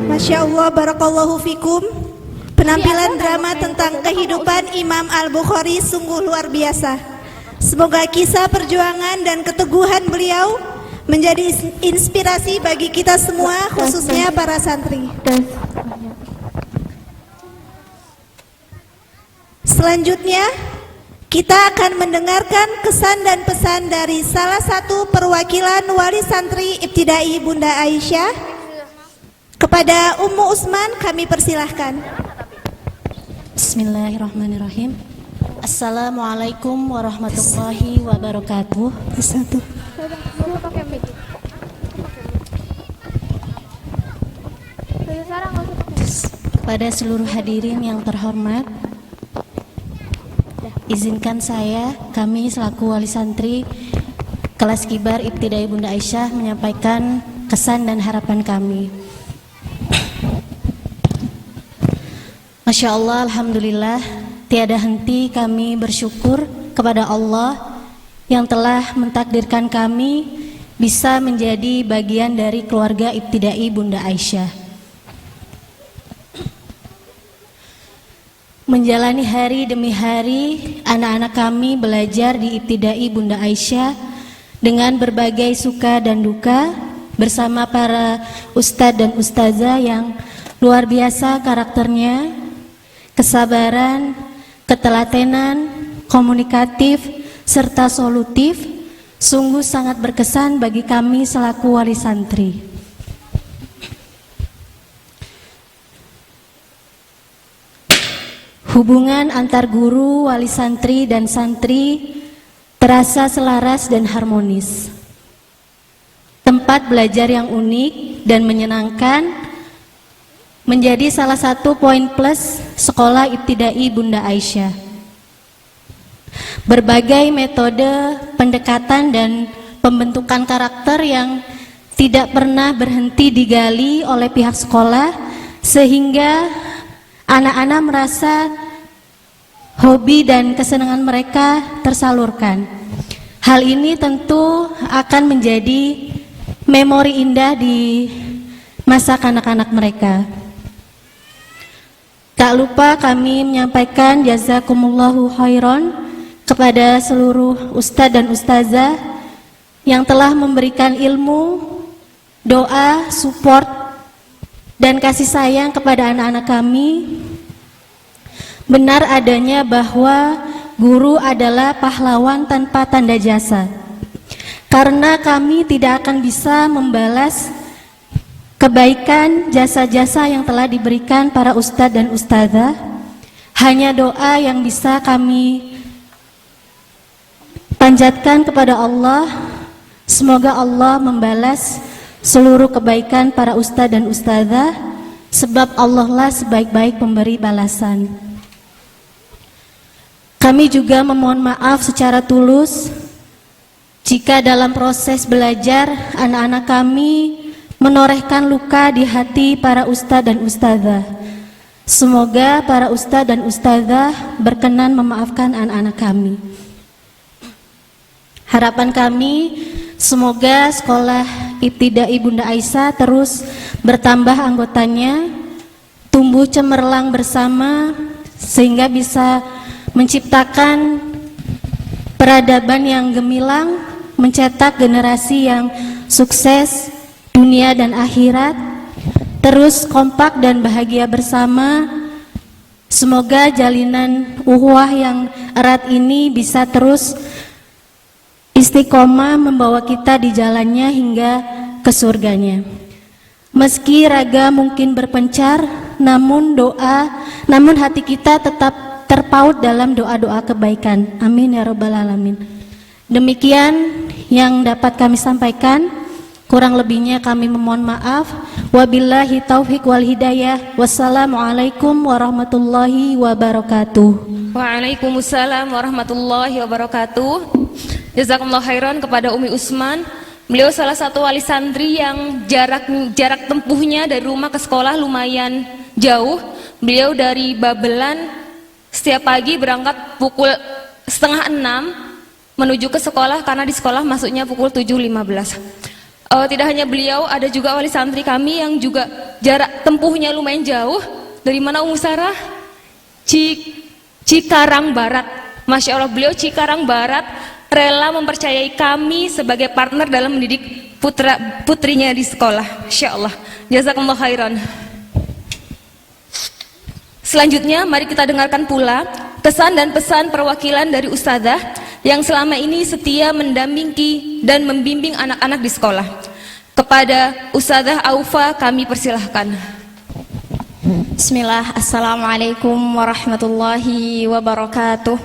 [SPEAKER 2] Masya Allah, barakallahu fikum. Penampilan drama tentang kehidupan Imam Al-Bukhari sungguh luar biasa. Semoga kisah perjuangan dan keteguhan beliau menjadi inspirasi bagi kita semua, khususnya para santri. Selanjutnya, kita akan mendengarkan kesan dan pesan dari salah satu perwakilan wali santri Ibtidai Bunda Aisyah. Kepada Ummu Usman kami persilahkan.
[SPEAKER 16] Bismillahirrahmanirrahim. Assalamualaikum warahmatullahi wabarakatuh.
[SPEAKER 2] Satu.
[SPEAKER 16] Pada seluruh hadirin yang terhormat, izinkan kami selaku wali santri kelas kibar Ibtidai Bunda Aisyah menyampaikan kesan dan harapan kami. Masya Allah, Alhamdulillah, tiada henti kami bersyukur kepada Allah yang telah mentakdirkan kami bisa menjadi bagian dari keluarga Ibtidai Bunda Aisyah. Menjalani hari demi hari, anak-anak kami belajar di Ibtidai Bunda Aisyah dengan berbagai suka dan duka bersama para ustadz dan ustazah yang luar biasa karakternya, kesabaran, ketelatenan, komunikatif, serta solutif, sungguh sangat berkesan bagi kami selaku wali santri. Hubungan antar guru, wali santri, dan santri terasa selaras dan harmonis. Tempat belajar yang unik dan menyenangkan menjadi salah satu poin plus sekolah Ibtidai Bunda Aisyah. Berbagai metode pendekatan dan pembentukan karakter yang tidak pernah berhenti digali oleh pihak sekolah, sehingga anak-anak merasa hobi dan kesenangan mereka tersalurkan. Hal ini tentu akan menjadi memori indah di masa kanak-kanak mereka. Tak lupa kami menyampaikan jazakumullahu khairan kepada seluruh ustadz dan ustazah yang telah memberikan ilmu, doa, support, dan kasih sayang kepada anak-anak kami. Benar adanya bahwa guru adalah pahlawan tanpa tanda jasa, karena kami tidak akan bisa membalas kebaikan jasa-jasa yang telah diberikan para ustadz dan ustadzah. Hanya doa yang bisa kami panjatkan kepada Allah. Semoga Allah membalas seluruh kebaikan para ustadz dan ustadzah, sebab Allah lah sebaik-baik pemberi balasan. Kami juga memohon maaf secara tulus jika dalam proses belajar anak-anak kami menorehkan luka di hati para ustadz dan ustadzah. Semoga para ustadz dan ustadzah berkenan memaafkan anak-anak kami. Harapan kami, semoga sekolah Ibtidai Bunda Aisyah terus bertambah anggotanya, tumbuh cemerlang bersama, sehingga bisa menciptakan peradaban yang gemilang, mencetak generasi yang sukses dunia dan akhirat, terus kompak dan bahagia bersama. Semoga jalinan ukhuwah yang erat ini bisa terus istiqomah membawa kita di jalannya hingga ke surganya. Meski raga mungkin berpencar, namun hati kita tetap terpaut dalam doa-doa kebaikan. Amin ya rabbal alamin. Demikian yang dapat kami sampaikan. Kurang lebihnya kami memohon maaf. Wabillahi taufik wal hidayah. Wassalamualaikum warahmatullahi wabarakatuh.
[SPEAKER 1] Waalaikumsalam warahmatullahi wabarakatuh. Jazakumullah khairan kepada Umi Usman. Beliau salah satu wali santri yang jarak tempuhnya dari rumah ke sekolah lumayan jauh. Beliau dari Babelan setiap pagi berangkat pukul 5:30 menuju ke sekolah, karena di sekolah masuknya pukul 7.15. Tidak hanya beliau, ada juga wali santri kami yang juga jarak tempuhnya lumayan jauh. Dari mana Ummu Sarah? Cikarang Barat. Masya Allah, beliau Cikarang Barat rela mempercayai kami sebagai partner dalam mendidik putrinya di sekolah. Masya Allah, jazakumullah khairan. Selanjutnya mari kita dengarkan pula kesan dan pesan perwakilan dari ustadzah yang selama ini setia mendampingi dan membimbing anak-anak di sekolah. Kepada Ustadzah Aufa kami persilahkan.
[SPEAKER 6] Bismillah, Assalamualaikum warahmatullahi wabarakatuh.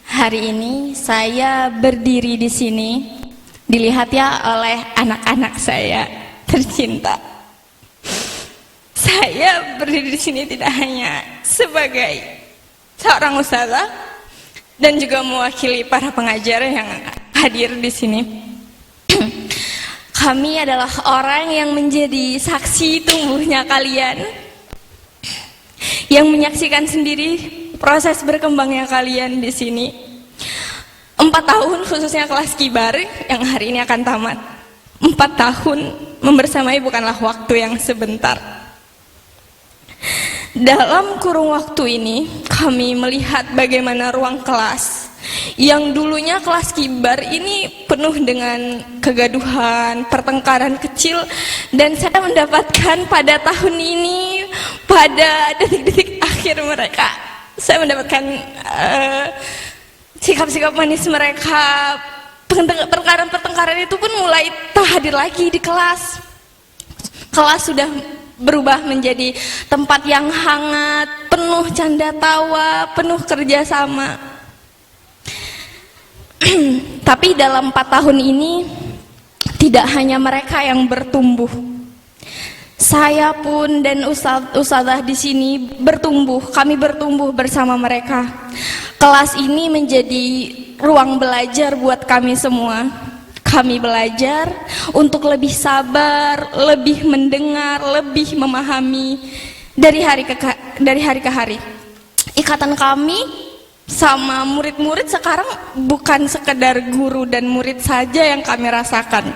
[SPEAKER 6] Hari ini saya berdiri di sini dilihat ya oleh anak-anak saya tercinta. Saya berdiri di sini tidak hanya sebagai seorang ustazah dan juga mewakili para pengajar yang hadir di sini. Kami adalah orang yang menjadi saksi tumbuhnya kalian, yang menyaksikan sendiri proses berkembangnya kalian di sini. 4 tahun khususnya kelas kibar yang hari ini akan tamat. 4 tahun membersamai bukanlah waktu yang sebentar. Dalam kurung waktu ini kami melihat bagaimana ruang kelas yang dulunya kelas kibar ini penuh dengan kegaduhan, pertengkaran kecil, dan saya mendapatkan pada tahun ini, pada detik-detik akhir mereka, saya mendapatkan sikap-sikap manis mereka. Pertengkaran-pertengkaran itu pun mulai tak hadir lagi di kelas. Kelas sudah berubah menjadi tempat yang hangat, penuh canda tawa, penuh kerjasama. Tapi dalam 4 tahun ini tidak hanya mereka yang bertumbuh. Saya pun dan ustadzah di sini bertumbuh, kami bertumbuh bersama mereka. Kelas ini menjadi ruang belajar buat kami semua. Kami belajar untuk lebih sabar, lebih mendengar, lebih memahami dari hari ke hari. Ikatan kami sama murid-murid sekarang bukan sekedar guru dan murid saja yang kami rasakan.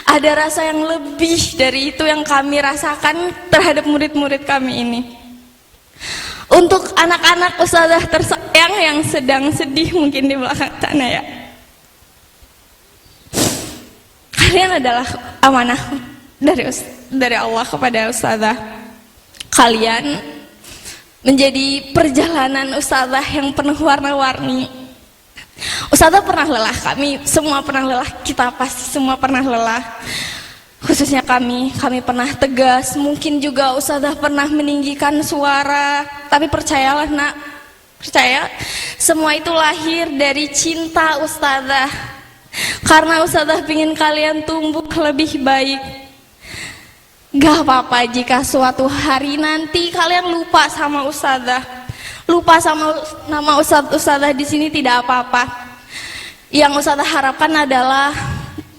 [SPEAKER 6] Ada rasa yang lebih dari itu yang kami rasakan terhadap murid-murid kami ini. Untuk anak-anak ustadzah tersayang yang sedang sedih mungkin di belakang sana ya. Kalian adalah amanah dari Allah kepada ustadzah. Kalian menjadi perjalanan ustadzah yang penuh warna-warni. Ustadzah pernah lelah, kami semua pernah lelah, kita pasti semua pernah lelah. Khususnya kami pernah tegas, mungkin juga ustadzah pernah meninggikan suara. Tapi percayalah nak, percaya, semua itu lahir dari cinta ustadzah. Karena ustadzah ingin kalian tumbuh lebih baik. Gak apa-apa jika suatu hari nanti kalian lupa sama ustadzah, lupa sama nama ustadzah di sini, tidak apa-apa. Yang ustadzah harapkan adalah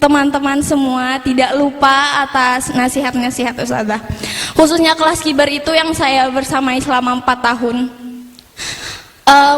[SPEAKER 6] teman-teman semua tidak lupa atas nasihat-nasihat ustadzah. Khususnya kelas kibar itu yang saya bersamai selama 4 tahun.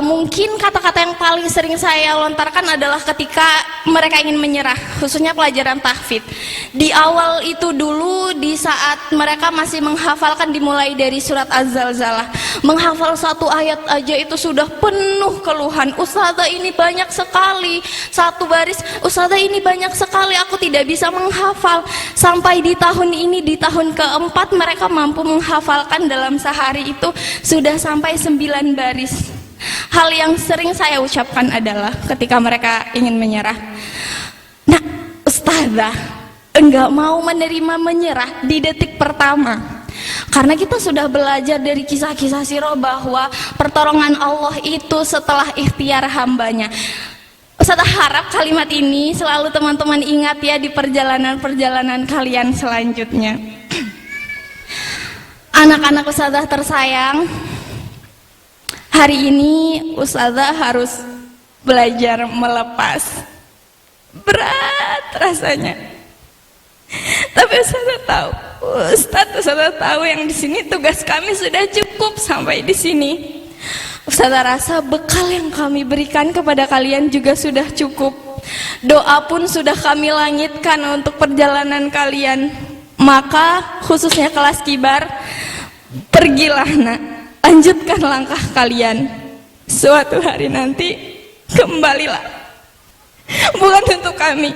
[SPEAKER 6] Mungkin kata-kata yang paling sering saya lontarkan adalah ketika mereka ingin menyerah, khususnya pelajaran tahfidz. Di awal itu dulu, di saat mereka masih menghafalkan dimulai dari surat Az-Zalzalah, menghafal satu ayat aja itu sudah penuh keluhan. Ustadzah ini banyak sekali, satu baris, ustadzah ini banyak sekali, aku tidak bisa menghafal. Sampai di tahun ini, di tahun keempat, mereka mampu menghafalkan dalam sehari itu sudah sampai 9 baris. Hal yang sering saya ucapkan adalah ketika mereka ingin menyerah, nah ustadzah enggak mau menerima menyerah di detik pertama. Karena kita sudah belajar dari kisah-kisah sirah bahwa pertolongan Allah itu setelah ikhtiar hambanya. Ustadzah harap kalimat ini selalu teman-teman ingat ya di perjalanan-perjalanan kalian selanjutnya. Anak-anak ustadzah tersayang, hari ini ustadzah harus belajar melepas. Berat rasanya. Tapi ustadzah tahu yang di sini tugas kami sudah cukup sampai di sini. Ustadzah rasa bekal yang kami berikan kepada kalian juga sudah cukup. Doa pun sudah kami langitkan untuk perjalanan kalian. Maka khususnya kelas kibar, pergilah nak, lanjutkan langkah kalian. Suatu hari nanti kembalilah, bukan untuk kami,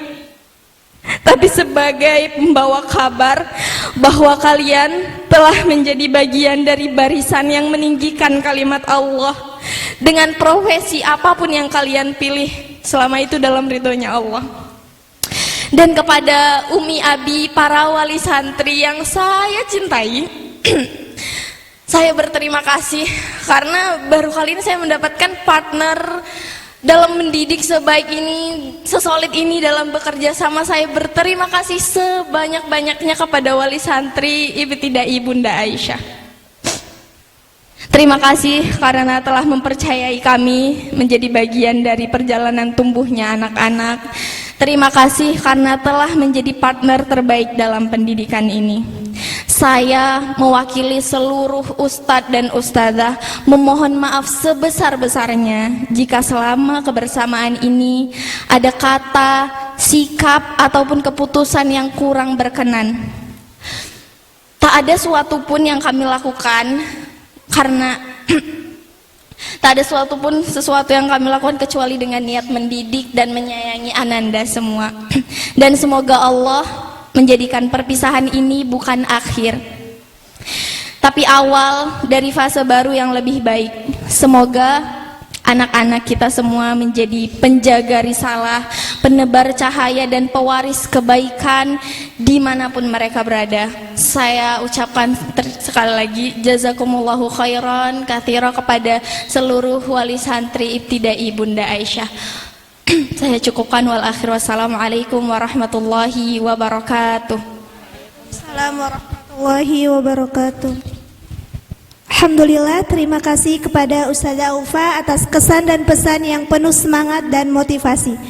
[SPEAKER 6] tapi sebagai pembawa kabar bahwa kalian telah menjadi bagian dari barisan yang meninggikan kalimat Allah dengan profesi apapun yang kalian pilih, selama itu dalam ridhonya Allah. Dan kepada Umi Abi, para wali santri yang saya cintai, saya berterima kasih karena baru kali ini saya mendapatkan partner dalam mendidik sebaik ini, sesolid ini dalam bekerja sama. Saya berterima kasih sebanyak-banyaknya kepada wali santri Ibtida'i Bunda Aisyah. Terima kasih karena telah mempercayai kami menjadi bagian dari perjalanan tumbuhnya anak-anak. Terima kasih karena telah menjadi partner terbaik dalam pendidikan ini. Saya mewakili seluruh ustadz dan ustadzah memohon maaf sebesar-besarnya jika selama kebersamaan ini ada kata, sikap, ataupun keputusan yang kurang berkenan. Tak ada suatu pun yang kami lakukan karena tak ada sesuatu yang kami lakukan kecuali dengan niat mendidik dan menyayangi ananda semua. Dan semoga Allah menjadikan perpisahan ini bukan akhir, tapi awal dari fase baru yang lebih baik. Semoga anak-anak kita semua menjadi penjaga risalah, penebar cahaya dan pewaris kebaikan dimanapun mereka berada. Saya ucapkan sekali lagi jazakumullahu khairan katsira kepada seluruh wali santri Ibtida'i Bunda Aisyah. Saya cukupkan, wal akhir wassalamualaikum warahmatullahi wabarakatuh.
[SPEAKER 2] Assalamualaikum warahmatullahi wabarakatuh. Alhamdulillah, terima kasih kepada Ustazah Aufa atas kesan dan pesan yang penuh semangat dan motivasi.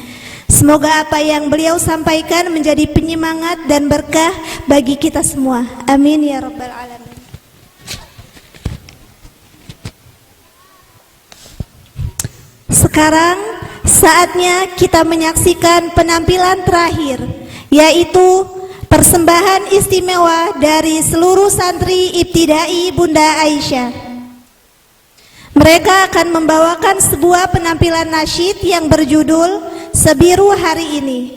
[SPEAKER 2] Semoga apa yang beliau sampaikan menjadi penyemangat dan berkah bagi kita semua. Amin ya rabbal alamin. Sekarang saatnya kita menyaksikan penampilan terakhir, yaitu persembahan istimewa dari seluruh santri Ibtida'i Bunda Aisyah. Mereka akan membawakan sebuah penampilan nasyid yang berjudul Sebiru Hari Ini.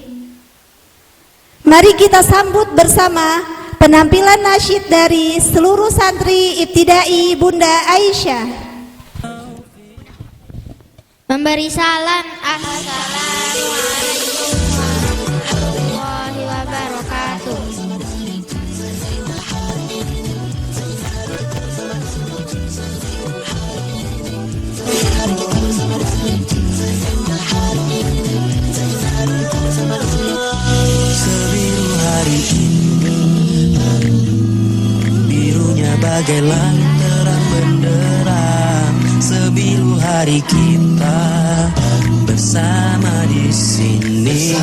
[SPEAKER 2] Mari kita sambut bersama penampilan nasyid dari seluruh santri Ibtidai Bunda Aisyah.
[SPEAKER 14] Memberi salam. Assalamualaikum warahmatullahi wabarakatuh.
[SPEAKER 8] Sebiru hari ini, birunya bagai langit terang benderang. Sebiru hari kita bersama di sini.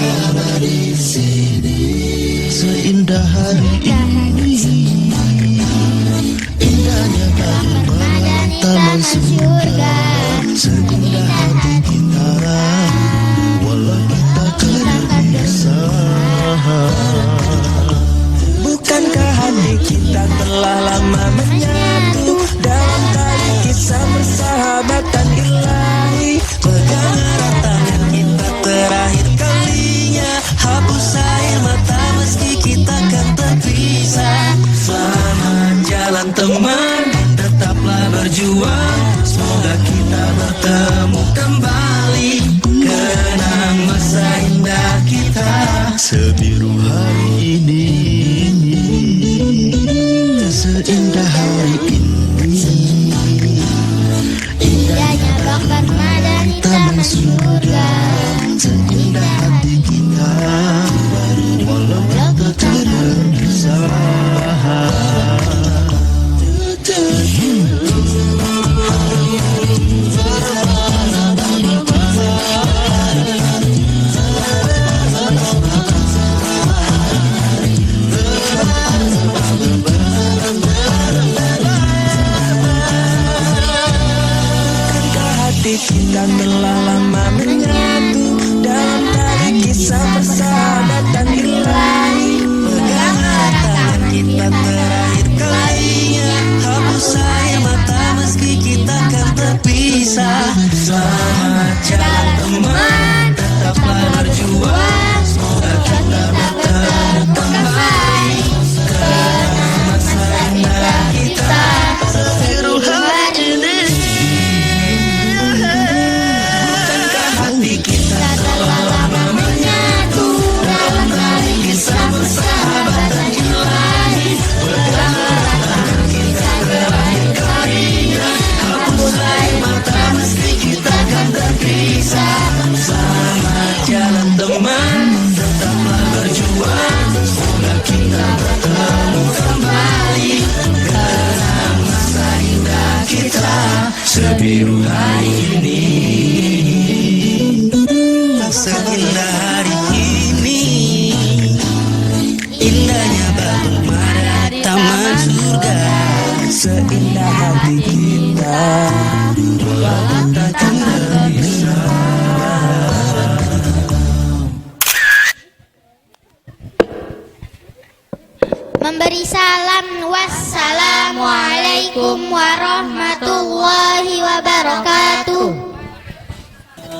[SPEAKER 8] Seindah hari ini, indahnya bagaimana taman surga. Seindah hati kita, walau kita terpisah. Bukankah hati kita telah lama menyatu dalam tali kisah persahabatan ilahi? Pegang erat tangan kita terakhir kalinya, hapus air mata meski kita kan terpisah. Selamat jalan teman, tetaplah berjuang, semoga kita bertemu kembali. Kenang masa indah kita, sebiru hari ini, seindah hari ini, indahnya bak permata di taman surga. Seindah hati kita, walau kita terpisah. Kita telah lama menyatu dalam tali kisah persahabatan ilahi. Pegang erat tangan kita terakhir kalinya, hapus air mata meski kita kan terpisah. Selamat jalan teman, tetaplah berjuang, semoga kita bertemu kembali. Kenang masa indah kita, sebiru hari ini. Kita telah lama menyatu dalam tali kisah persahabatan ilahi. Pegang erat tangan kita terakhir kalinya, hapus air mata meski kita kan terpisah. Selamat jalan teman, tetaplah berjuang, semoga kita bertemu kembali. Kenang masa indah kita, sebiru hari ini. Seindah hari ini, indahnya batu mara taman surga. Seindah hati kita, walau kita terpisah.
[SPEAKER 14] Memberi salam. Wassalamualaikum warahmatullahi wabarakatuh.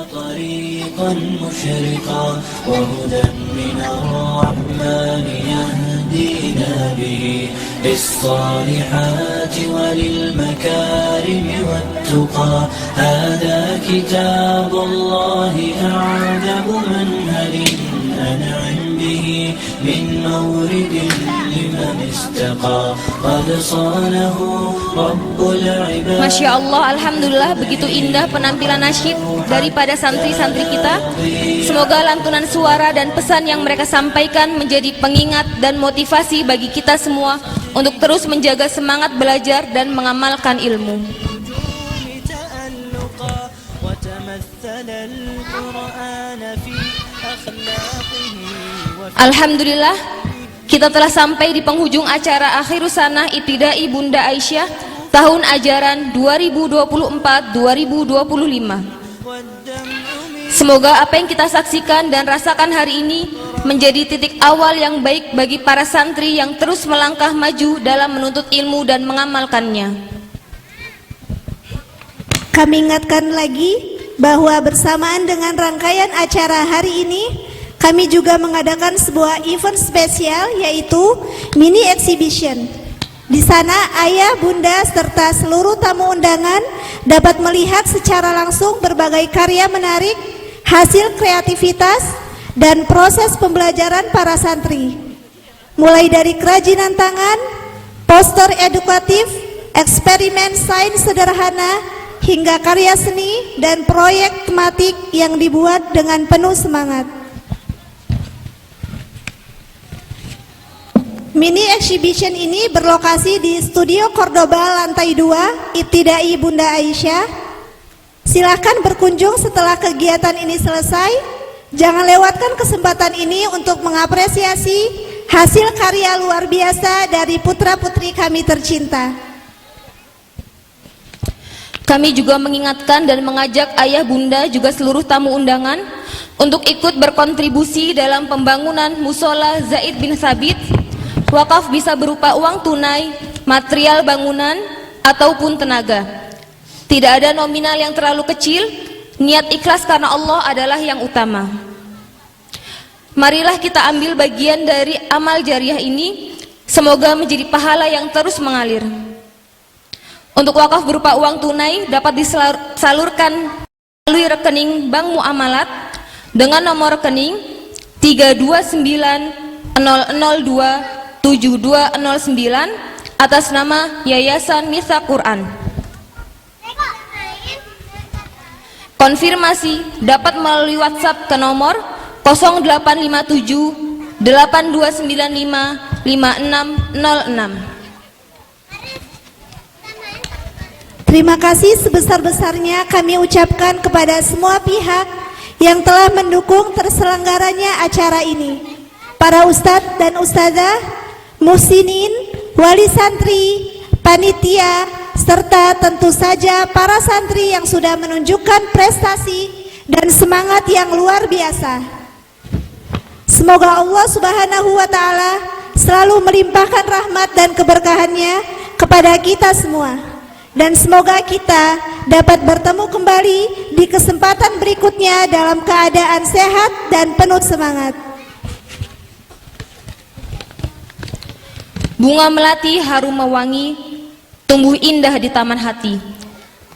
[SPEAKER 8] طريقا مشرقا وهدى من الرحمن يهدينا به للصالحات وللمكارم والتقى. هذا كتاب الله أعذب منهل أنعم به من مورد لمن استقى. قد صانه رب العباد.
[SPEAKER 1] Masya Allah, Alhamdulillah, begitu indah penampilan nasyid daripada santri-santri kita. Semoga lantunan suara dan pesan yang mereka sampaikan menjadi pengingat dan motivasi bagi kita semua untuk terus menjaga semangat belajar dan mengamalkan ilmu. Alhamdulillah, kita telah sampai di penghujung acara Akhirus Sanah Ibtidai Bunda Aisyah tahun ajaran 2024-2025. Semoga apa yang kita saksikan dan rasakan hari ini menjadi titik awal yang baik bagi para santri yang terus melangkah maju dalam menuntut ilmu dan mengamalkannya.
[SPEAKER 2] Kami ingatkan lagi bahwa bersamaan dengan rangkaian acara hari ini, kami juga mengadakan sebuah event spesial yaitu mini exhibition. Di sana ayah, bunda, serta seluruh tamu undangan dapat melihat secara langsung berbagai karya menarik, hasil kreativitas, dan proses pembelajaran para santri. Mulai dari kerajinan tangan, poster edukatif, eksperimen sains sederhana, hingga karya seni dan proyek tematik yang dibuat dengan penuh semangat. Mini exhibition ini berlokasi di Studio Cordoba lantai 2 Ibtidai Bunda Aisyah. Silahkan berkunjung setelah kegiatan ini selesai. Jangan lewatkan kesempatan ini untuk mengapresiasi hasil karya luar biasa dari putra-putri kami tercinta.
[SPEAKER 1] Kami juga mengingatkan dan mengajak ayah, bunda, juga seluruh tamu undangan untuk ikut berkontribusi dalam pembangunan Musola Zaid bin Thabit. Wakaf bisa berupa uang tunai, material bangunan, ataupun tenaga. Tidak ada nominal yang terlalu kecil, niat ikhlas karena Allah adalah yang utama. Marilah kita ambil bagian dari amal jariah ini, semoga menjadi pahala yang terus mengalir. Untuk wakaf berupa uang tunai dapat disalurkan melalui rekening Bank Muamalat dengan nomor rekening 32900027209 atas nama Yayasan Mifta Quran. Konfirmasi dapat melalui WhatsApp ke nomor 0857 8295 5606.
[SPEAKER 2] Terima kasih sebesar-besarnya kami ucapkan kepada semua pihak yang telah mendukung terselenggaranya acara ini. Para ustadz dan ustazah, muhsinin, wali santri, panitia, serta tentu saja para santri yang sudah menunjukkan prestasi dan semangat yang luar biasa. Semoga Allah Subhanahu wa Ta'ala selalu melimpahkan rahmat dan keberkahannya kepada kita semua, dan semoga kita dapat bertemu kembali di kesempatan berikutnya dalam keadaan sehat dan penuh semangat.
[SPEAKER 1] Bunga melati harum mewangi, tumbuh indah di taman hati.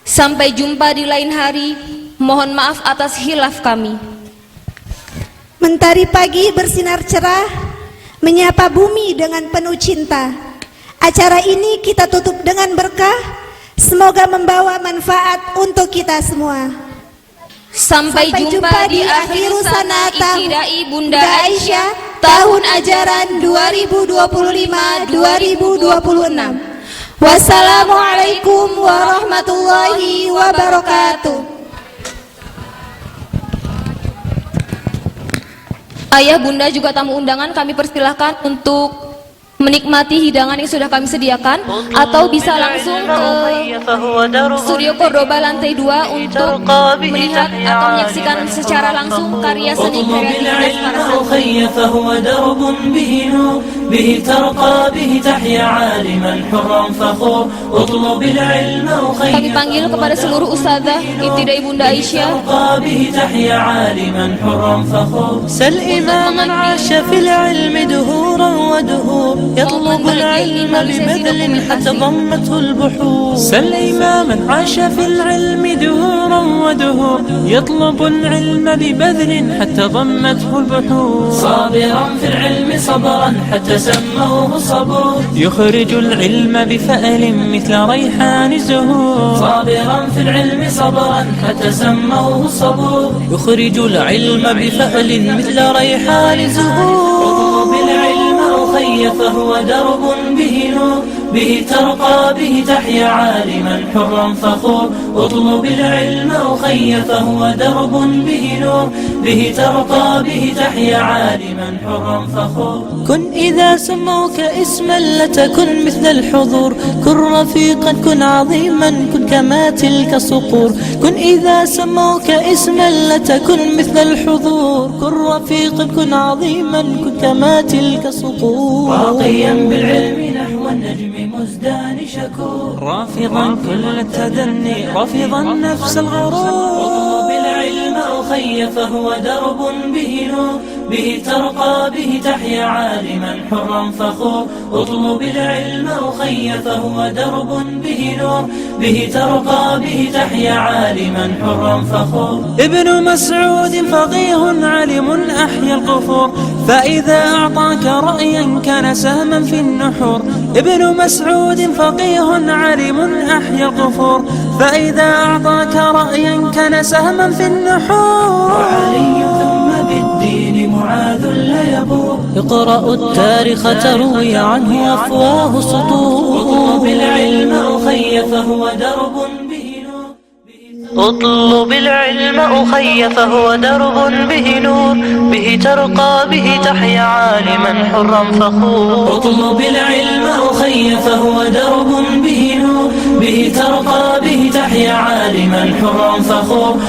[SPEAKER 1] Sampai jumpa di lain hari, mohon maaf atas khilaf kami.
[SPEAKER 2] Mentari pagi bersinar cerah, menyapa bumi dengan penuh cinta. Acara ini kita tutup dengan berkah, semoga membawa manfaat untuk kita semua.
[SPEAKER 1] Sampai jumpa di akhir sana Ibtidai Bunda Aisyah tahun ajaran 2025-2026. Wassalamualaikum warahmatullahi wabarakatuh. Ayah, bunda, juga tamu undangan kami persilahkan untuk menikmati hidangan yang sudah kami sediakan, atau bisa langsung ke Studio Cordoba lantai 2 untuk melihat atau menyaksikan secara langsung karya seni kreativitas para santri. Kami panggil kepada seluruh ustazah Ibtidai Bunda Aisyah
[SPEAKER 3] يطلب العلم ببذل حتى ضمته البحور سل إماما عاش في العلم دهورا ودهور يطلب العلم ببذل حتى ضمته البحور صابرا في العلم صبرا حتى سموه صبور يخرج العلم بفأل مثل ريحان الزهور صابرا في العلم صبرا حتى سموه صبور يخرج العلم بفأل مثل ريحان الزهور اطلب العلم أخي فهو درب به نور به ترقى به تحيا عالما حرا فخور اطلب العلم أخي فهو درب به نور به ترقى به تحيا عالما حرا فخور كن إذا سموك اسما لتكن مثل الحضور كن رفيقا كن عظيما كن كما تلك صقور كن إذا سموك اسما لتكن مثل الحضور كن رفيقا كن عظيما كن كما تلك صقور راقيا بالعلم نحو النجم مزدور
[SPEAKER 8] الوجدان شكور رافضا كل التدني رافضا نفس الغرور اطلب العلم أخي فهو درب به نور به ترقى به تحيا عالما حرا فخور اطلب العلم أخي فهو درب به نور به ترقى به تحيا عالما حرا فخور ابن مسعود فقيه علم أحيا القفور فإذا أعطاك رأيا كان سهما في النحور ابن مسعود فقيه علم أحيا القفور فإذا أعطاك رأيا كان سهما في النحور وعلي ثم بالدين معاذ لا يبور اقرأوا التاريخ تروي عنه أفواه سطور اطلب العلم أخي فهو درب به نور اطلب العلم أخي فهو درب به نور به ترقى به تحيا عالما حرا فخور اطلب العلم أخي فهو درب به نور به ترقى به تحيا عالما حرا فخور